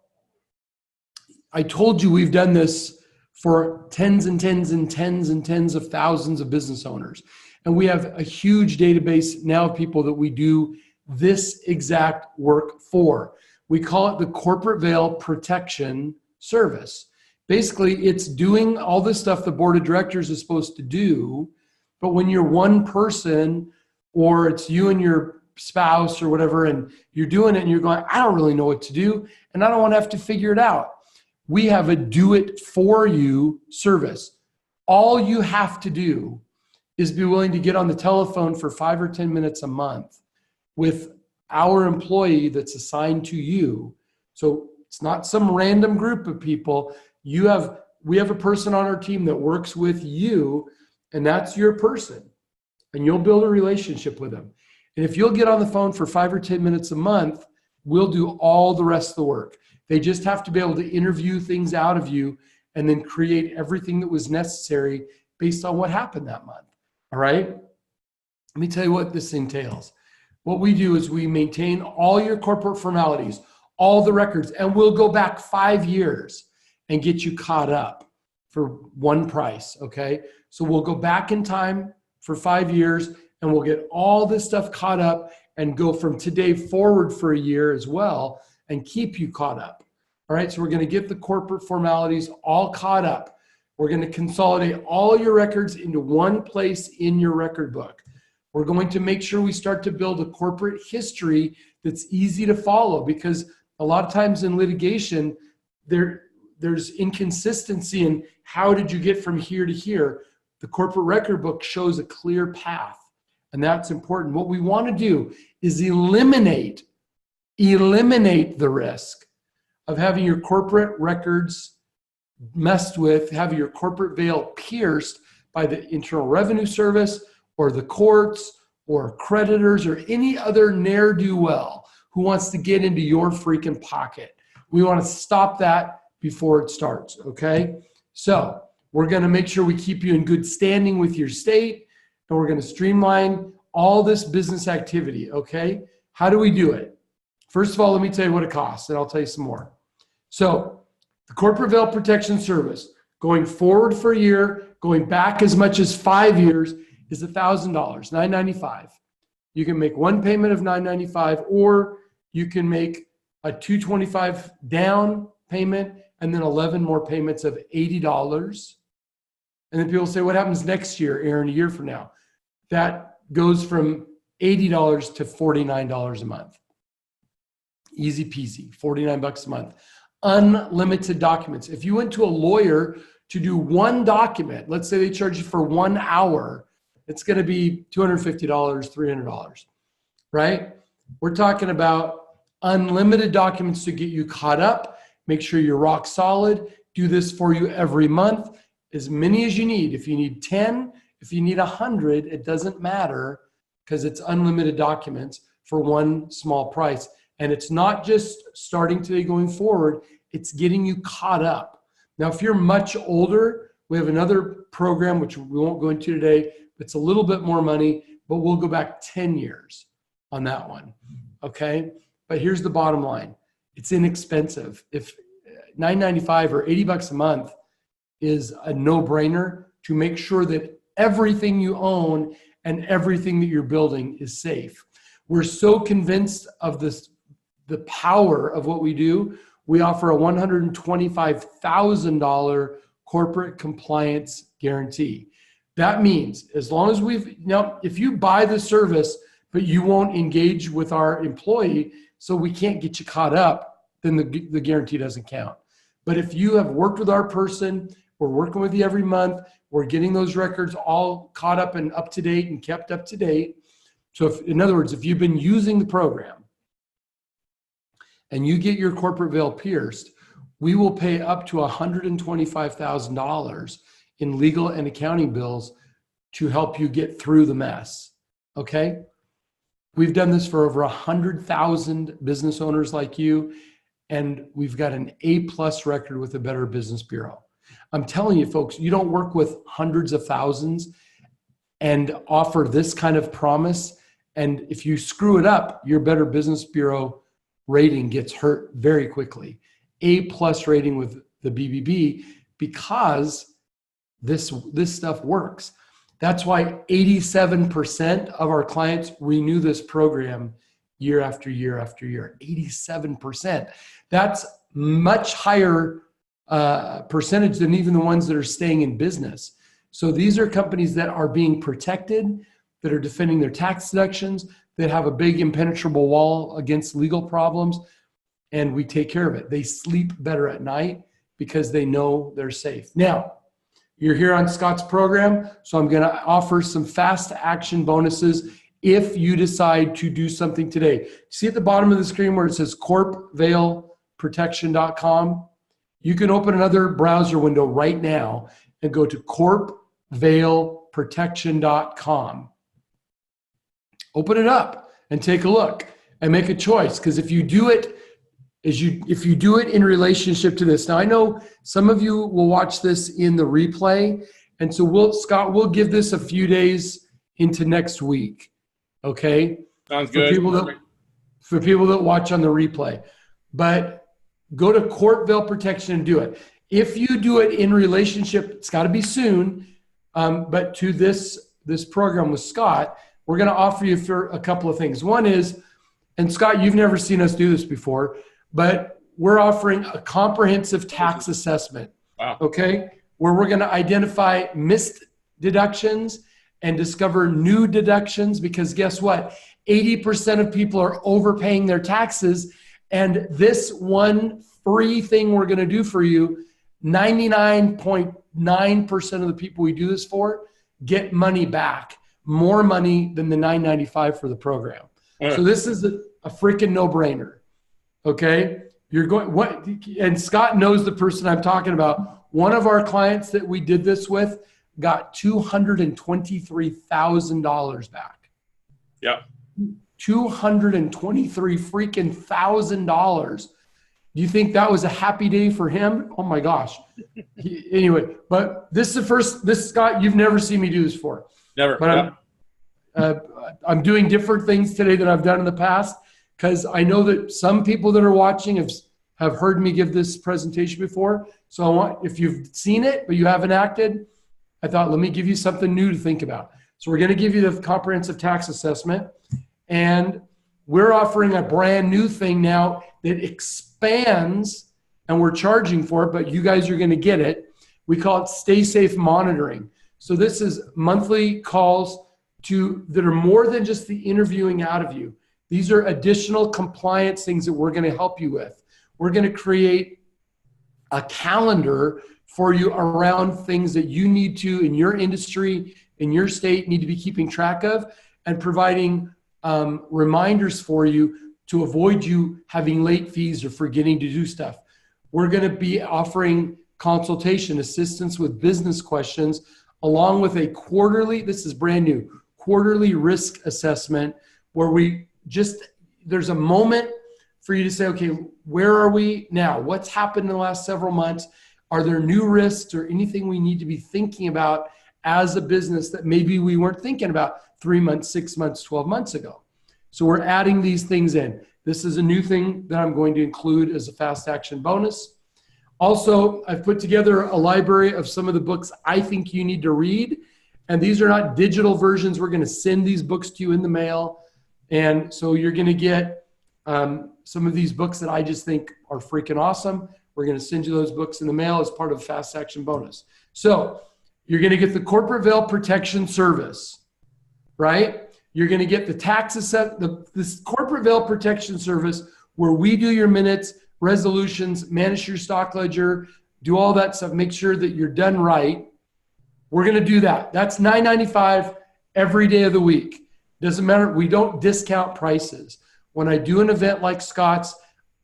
I told you we've done this for tens and tens and tens and tens of thousands of business owners. And we have a huge database now of people that we do this exact work for. We call it the Corporate Veil Protection Service. Basically, it's doing all the stuff the board of directors is supposed to do, but when you're one person or it's you and your spouse or whatever, and you're doing it and you're going, I don't really know what to do, and I don't want to have to figure it out. We have a do-it-for-you service. All you have to do is be willing to get on the telephone for 5 or 10 minutes a month with our employee that's assigned to you. So it's not some random group of people. We have a person on our team that works with you, and that's your person. And you'll build a relationship with them. And if you'll get on the phone for 5 or 10 minutes a month, we'll do all the rest of the work. They just have to be able to interview things out of you and then create everything that was necessary based on what happened that month. All right? Let me tell you what this entails. What we do is we maintain all your corporate formalities, all the records, and we'll go back 5 years and get you caught up for one price, okay? So we'll go back in time for 5 years, and we'll get all this stuff caught up and go from today forward for a year as well and keep you caught up. All right, so we're going to get the corporate formalities all caught up. We're going to consolidate all your records into one place in your record book. We're going to make sure we start to build a corporate history that's easy to follow, because a lot of times in litigation, there's inconsistency in how did you get from here to here. The corporate record book shows a clear path, and that's important. What we want to do is eliminate the risk of having your corporate records messed with, having your corporate veil pierced by the Internal Revenue Service or the courts or creditors or any other ne'er-do-well who wants to get into your freaking pocket. We want to stop that before it starts, okay? So we're going to make sure we keep you in good standing with your state, and we're going to streamline all this business activity, okay? How do we do it? First of all, let me tell you what it costs, and I'll tell you some more. So the Corporate Veil Protection Service, going forward for a year, going back as much as 5 years, is $1,000, $995. You can make one payment of $995, or you can make a $225 down payment and then 11 more payments of $80. And then people say, what happens next year, Aaron, a year from now? That goes from $80 to $49 a month. Easy peasy, 49 bucks a month. Unlimited documents. If you went to a lawyer to do one document, let's say they charge you for 1 hour, it's going to be $250, $300, right? We're talking about unlimited documents to get you caught up, make sure you're rock solid, do this for you every month, as many as you need. If you need 10, if you need 100, it doesn't matter, because it's unlimited documents for one small price. And it's not just starting today going forward, it's getting you caught up. Now, if you're much older, we have another program, which we won't go into today. It's a little bit more money, but we'll go back 10 years on that one, okay? But here's the bottom line. It's inexpensive. If $995 or 80 bucks a month is a no-brainer to make sure that everything you own and everything that you're building is safe. We're so convinced of this, the power of what we do, we offer a $125,000 corporate compliance guarantee. That means as long as if you buy the service, but you won't engage with our employee, so we can't get you caught up, then the guarantee doesn't count. But if you have worked with our person, we're working with you every month, we're getting those records all caught up and up to date and kept up to date. So in other words, if you've been using the program and you get your corporate veil pierced, we will pay up to $125,000 in legal and accounting bills to help you get through the mess, okay? We've done this for over 100,000 business owners like you, and we've got an A+ record with the Better Business Bureau. I'm telling you, folks, you don't work with hundreds of thousands and offer this kind of promise, and if you screw it up, your Better Business Bureau rating gets hurt very quickly. A+ rating with the BBB, because this stuff works. That's why 87% of our clients renew this program year after year after year. 87%. That's much higher percentage than even the ones that are staying in business. So these are companies that are being protected, that are defending their tax deductions, that have a big impenetrable wall against legal problems, and we take care of it. They sleep better at night because they know they're safe. Now, you're here on Scott's program, so I'm going to offer some fast action bonuses if you decide to do something today. See at the bottom of the screen where it says corpveilprotection.com? You can open another browser window right now and go to corpveilprotection.com. Open it up and take a look and make a choice, because if you do it in relationship to this. Now, I know some of you will watch this in the replay, and so Scott, we'll give this a few days into next week, okay? Sounds good. For people that watch on the replay. but go to Corp Veil Protection and do it. If you do it in relationship, it's got to be soon, but to this program with Scott, we're going to offer you for a couple of things. One is, and Scott, you've never seen us do this before, but we're offering a comprehensive tax assessment. Wow. Okay, where we're going to identify missed deductions and discover new deductions, because guess what? 80% of people are overpaying their taxes, and this one free thing we're going to do for you, 99.9% of the people we do this for get money back, more money than the $9.95 for the program. So this is a freaking no-brainer. Okay, you're going what? And Scott knows the person I'm talking about. One of our clients that we did this with got $223,000 back. Yeah. $223 freaking $1,000. Do you think that was a happy day for him? Oh my gosh. Anyway, but this is the first, Scott, you've never seen me do this before. Never. But I'm doing different things today than I've done in the past, because I know that some people that are watching have heard me give this presentation before. So I want, if you've seen it, but you haven't acted, I thought, let me give you something new to think about. So we're going to give you the comprehensive tax assessment, and we're offering a brand new thing now that expands, and we're charging for it, but you guys are going to get it. We call it Stay Safe Monitoring. So this is monthly calls that are more than just the interviewing out of you. These are additional compliance things that we're going to help you with. We're going to create a calendar for you around things that you need to, in your industry, in your state, need to be keeping track of, and providing reminders for you to avoid you having late fees or forgetting to do stuff. We're going to be offering consultation assistance with business questions, along with a quarterly, this is brand new, quarterly risk assessment, where there's a moment for you to say, okay, where are we now? What's happened in the last several months? Are there new risks or anything we need to be thinking about as a business that maybe we weren't thinking about 3 months, 6 months, 12 months ago? So we're adding these things in. This is a new thing that I'm going to include as a fast action bonus. Also, I've put together a library of some of the books I think you need to read. And these are not digital versions. We're going to send these books to you in the mail. And so you're going to get some of these books that I just think are freaking awesome. We're going to send you those books in the mail as part of Fast Action Bonus. So you're going to get the Corporate Veil Protection Service, right? You're going to get the this Corporate Veil Protection Service, where we do your minutes, resolutions, manage your stock ledger, do all that stuff, make sure that you're done right. We're going to do that. That's $9.95 every day of the week. Doesn't matter. We don't discount prices. When I do an event like Scott's,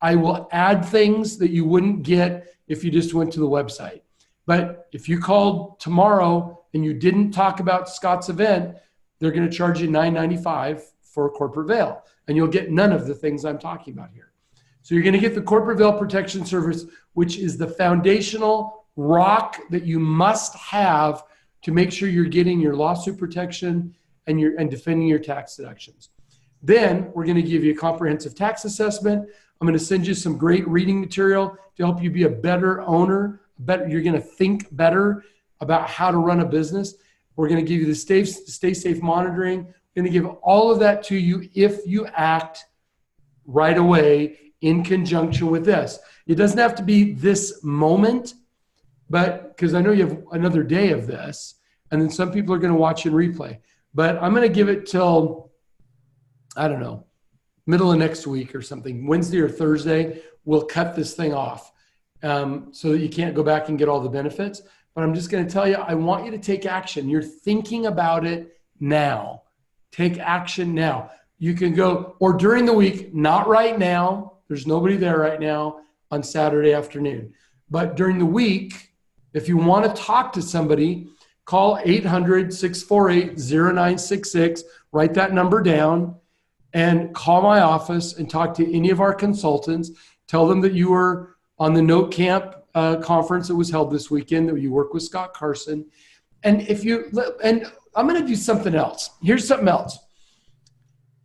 I will add things that you wouldn't get if you just went to the website. But if you called tomorrow and you didn't talk about Scott's event, they're going to charge you $9.95 for a Corporate Veil, and you'll get none of the things I'm talking about here. So you're going to get the Corporate Veil Protection Service, which is the foundational rock that you must have to make sure you're getting your lawsuit protection and defending your tax deductions. Then we're going to give you a comprehensive tax assessment. I'm going to send you some great reading material to help you be a better owner. You're going to think better about how to run a business. We're going to give you the Stay Safe Monitoring. We're going to give all of that to you if you act right away in conjunction with this. It doesn't have to be this moment, but because I know you have another day of this, and then some people are going to watch in replay. But I'm going to give it till, I don't know, middle of next week or something. Wednesday or Thursday, we'll cut this thing off so that you can't go back and get all the benefits. But I'm just going to tell you, I want you to take action. You're thinking about it now. Take action now. You can go, or during the week, not right now. There's nobody there right now on Saturday afternoon. But during the week, if you want to talk to somebody, call 800-648-0966. Write that number down and call my office and talk to any of our consultants. Tell them that you were on the Note Camp conference that was held this weekend, that you work with Scott Carson. And I'm going to do something else. Here's something else.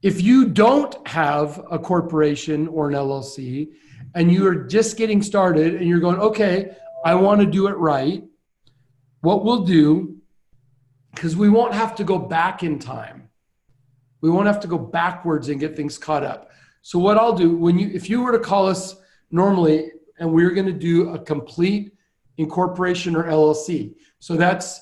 If you don't have a corporation or an LLC and you are just getting started and you're going, okay, I want to do it right. What we'll do, because we won't have to go back in time. We won't have to go backwards and get things caught up. So what I'll do, if you were to call us normally and we're going to do a complete incorporation or LLC. So that's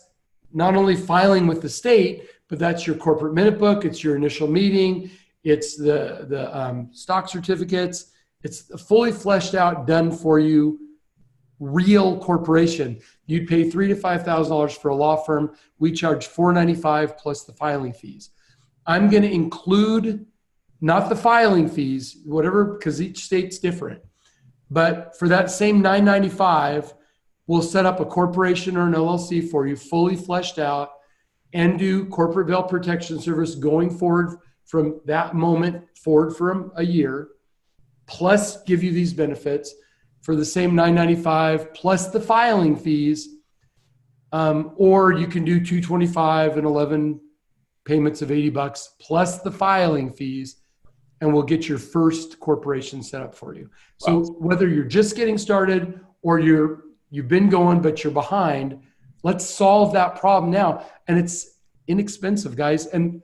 not only filing with the state, but that's your corporate minute book. It's your initial meeting. It's the stock certificates. It's a fully fleshed out, done for you, real corporation. You'd pay $3,000 to $5,000 for a law firm. We charge $495 plus the filing fees. I'm going to include not the filing fees, whatever, because each state's different. But for that same $995, we'll set up a corporation or an LLC for you, fully fleshed out, and do corporate veil protection service going forward from that moment forward for a year, plus give you these benefits for the same $995 plus the filing fees. Or you can do $225 and 11 payments of $80 plus the filing fees, and we'll get your first corporation set up for you. So whether you're just getting started or you've been going but you're behind, let's solve that problem now. And it's inexpensive, guys. And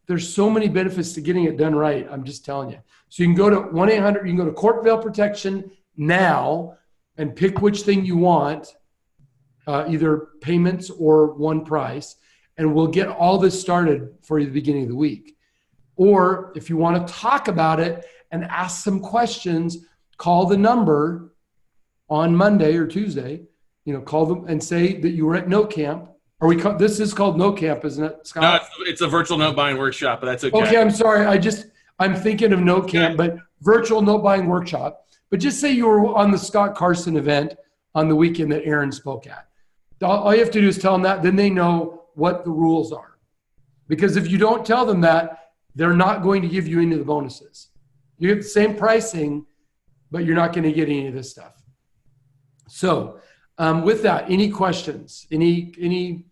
there's so many benefits to getting it done right. I'm just telling you. So you can go to 1-800, you can go to Corp Veil Protection now and pick which thing you want, either payments or one price, and we'll get all this started for you at the beginning of the week. Or if you want to talk about it and ask some questions, call the number on Monday or Tuesday, call them and say that you were at Note Camp. This is called Note Camp, isn't it, Scott? No, it's a virtual note buying workshop, but that's okay. Okay, I'm sorry. I'm thinking of Note Camp, but virtual note buying workshop. But just say you were on the Scott Carson event on the weekend that Aaron spoke at. All you have to do is tell them that, then they know what the rules are. Because if you don't tell them that, they're not going to give you any of the bonuses. You get the same pricing, but you're not going to get any of this stuff. So with that, any questions, anything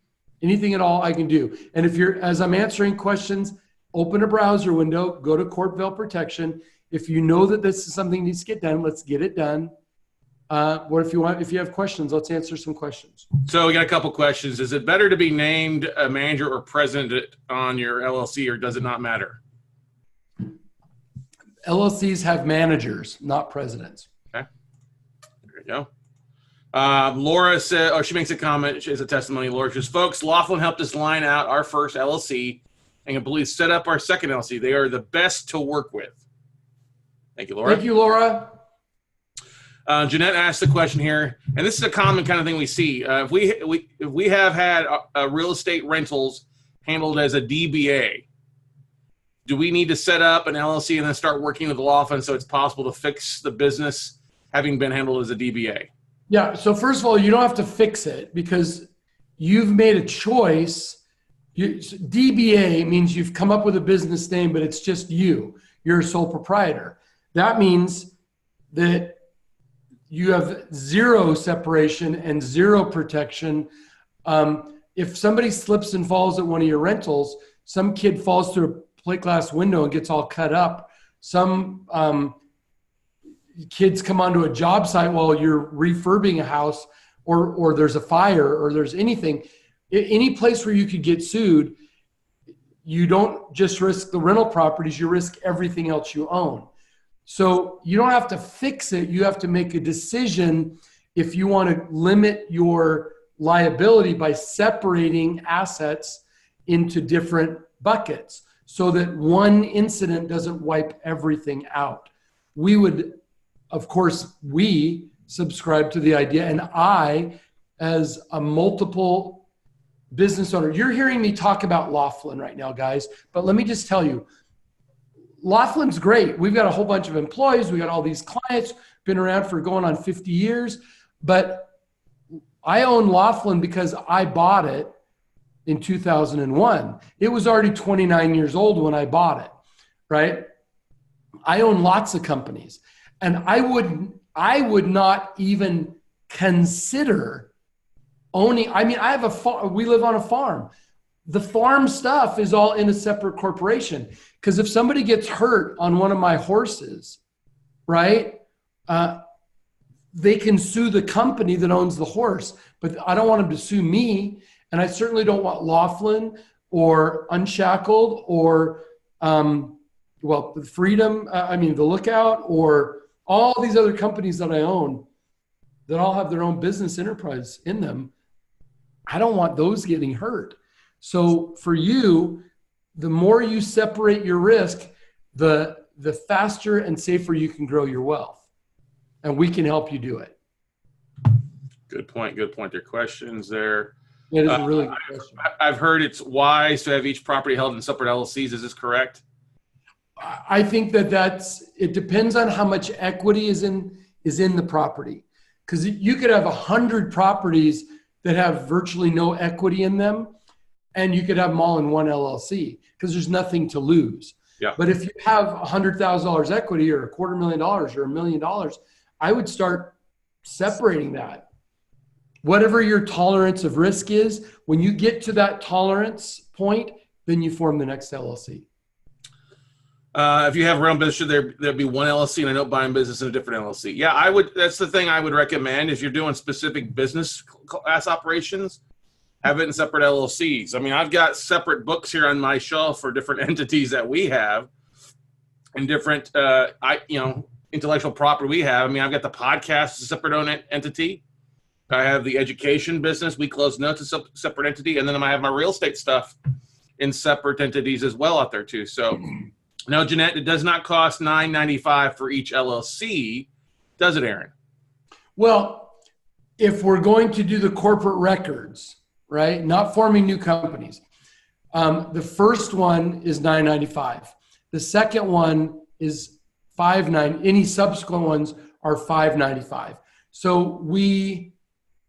at all I can do? And as I'm answering questions, open a browser window, go to Corp Veil Protection. If you know that this is something that needs to get done, let's get it done. Or if you have questions, let's answer some questions. So we got a couple questions. Is it better to be named a manager or president on your LLC, or does it not matter? LLCs have managers, not presidents. Okay. There you go. Laura said, she makes a comment. She has a testimony. Laura says, folks, Laughlin helped us line out our first LLC and completely set up our second LLC. They are the best to work with. Thank you, Laura. Thank you, Laura. Jeanette asked the question here, and this is a common kind of thing we see. If we have had real estate rentals handled as a DBA, do we need to set up an LLC and then start working with the law firm so it's possible to fix the business having been handled as a DBA? Yeah. So first of all, you don't have to fix it because you've made a choice. DBA means you've come up with a business name, but it's just you. You're a sole proprietor. That means that you have zero separation and zero protection. If somebody slips and falls at one of your rentals, some kid falls through a plate glass window and gets all cut up. Some kids come onto a job site while you're refurbing a house, or there's a fire, or there's anything. Any place where you could get sued, you don't just risk the rental properties, you risk everything else you own. So you don't have to fix it. You have to make a decision if you want to limit your liability by separating assets into different buckets so that one incident doesn't wipe everything out. We would, of course, we subscribe to the idea, and I, as a multiple business owner, you're hearing me talk about Laughlin right now, guys, but let me just tell you, Laughlin's great. We've got a whole bunch of employees. We got all these clients, been around for going on 50 years. But I own Laughlin because I bought it in 2001. It was already 29 years old when I bought it, right? I own lots of companies. And I would not even consider owning. I mean, I have a farm. We live on a farm. The farm stuff is all in a separate corporation. Because if somebody gets hurt on one of my horses, right, they can sue the company that owns the horse, but I don't want them to sue me. And I certainly don't want Laughlin or Unshackled or, Freedom, the Lookout, or all these other companies that I own that all have their own business enterprise in them. I don't want those getting hurt. So for you, the more you separate your risk, the faster and safer you can grow your wealth. And we can help you do it. Good point. Good point. There are questions there. That is a really good question. I've heard it's wise to have each property held in separate LLCs. Is this correct? I think it depends on how much equity is in the property. Because you could have 100 properties that have virtually no equity in them, and you could have them all in one LLC because there's nothing to lose. Yeah. But if you have $100,000 equity or $250,000 or $1 million, I would start separating that. Whatever your tolerance of risk is, when you get to that tolerance point, then you form the next LLC. If you have real business, there'd be one LLC and a note buying business and a different LLC. Yeah, I would. That's the thing I would recommend if you're doing specific business class operations, have it in separate LLCs. I mean, I've got separate books here on my shelf for different entities that we have and different, intellectual property we have. I mean, I've got the podcast, a separate owned entity. I have the education business, We Close Notes, a separate entity. And then I have my real estate stuff in separate entities as well out there too. So no, Jeanette, it does not cost $9.95 for each LLC, does it, Aaron? Well, if we're going to do the corporate records, right, not forming new companies, the first one is $9.95. The second one is $5.9. Any subsequent ones are $5.95. So we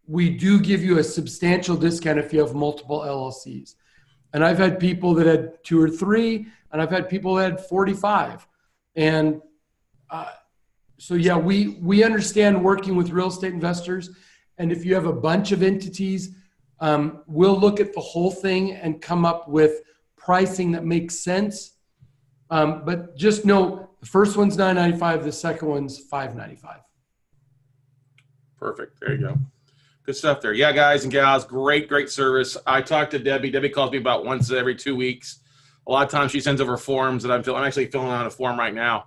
do give you a substantial discount if you have multiple LLCs. And I've had people that had 2 or 3, and I've had people that had 45. And so, yeah, we understand working with real estate investors. And if you have a bunch of entities, we'll look at the whole thing and come up with pricing that makes sense. But just know the first one's $9.95, the second one's $5.95. Perfect. There you go. Good stuff there. Yeah, guys and gals, great service. I talk to Debbie. Debbie calls me about once every 2 weeks. A lot of times she sends over forms that I'm actually filling out a form right now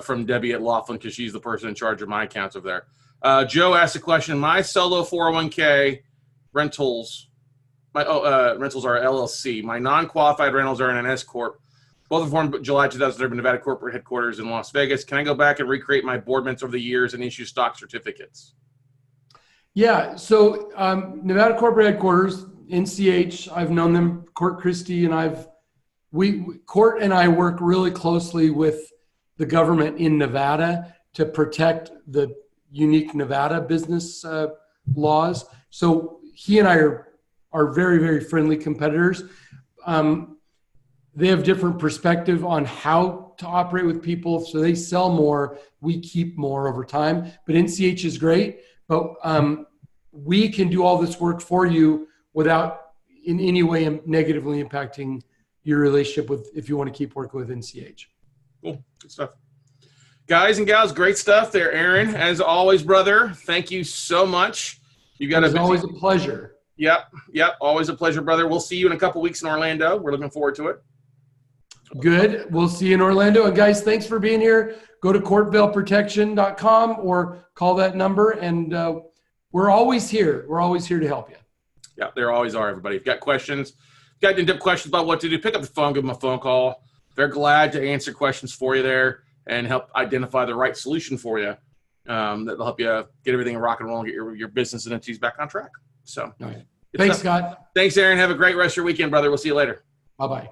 from Debbie at Laughlin because she's the person in charge of my accounts over there. Joe asked a question. My solo 401k rentals, rentals are LLC. My non-qualified rentals are in an S Corp. Both formed July 2011, Nevada corporate headquarters in Las Vegas. Can I go back and recreate my board minutes over the years and issue stock certificates? Yeah, so Nevada corporate headquarters, NCH, I've known them, Court Christie, and Court and I work really closely with the government in Nevada to protect the unique Nevada business laws. So he and I are very, very friendly competitors. They have different perspective on how to operate with people. So they sell more, we keep more over time. But NCH is great. But we can do all this work for you without in any way negatively impacting your relationship with, if you want to keep working with NCH. Cool. Good stuff. Guys and gals, great stuff there, Aaron. As always, brother, thank you so much. You got always a pleasure. Yep. Always a pleasure, brother. We'll see you in a couple weeks in Orlando. We're looking forward to it. Good. We'll see you in Orlando. And guys, thanks for being here. Go to courtvailprotection.com or call that number. And we're always here. We're always here to help you. Yeah, there always are, everybody. If you've got questions, got in-depth questions about what to do, pick up the phone, give them a phone call. They're glad to answer questions for you there and help identify the right solution for you. That'll help you get everything rock and roll and get your business and entities back on track. So, right. Thanks, Scott. Thanks, Aaron. Have a great rest of your weekend, brother. We'll see you later. Bye-bye.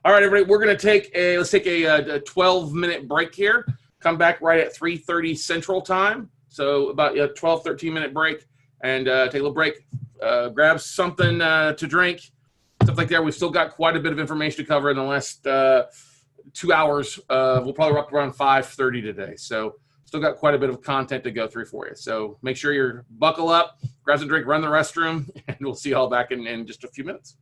All right, everybody. We're going to take a 12-minute break here. Come back right at 3:30 Central Time. So about a 12, 13-minute break, and take a little break. Grab something to drink, stuff like that. We've still got quite a bit of information to cover in the last 2 hours. We'll probably wrap around 5:30 today. So still got quite a bit of content to go through for you. So make sure you're buckle up, grab some drink, run the restroom, and we'll see you all back in just a few minutes.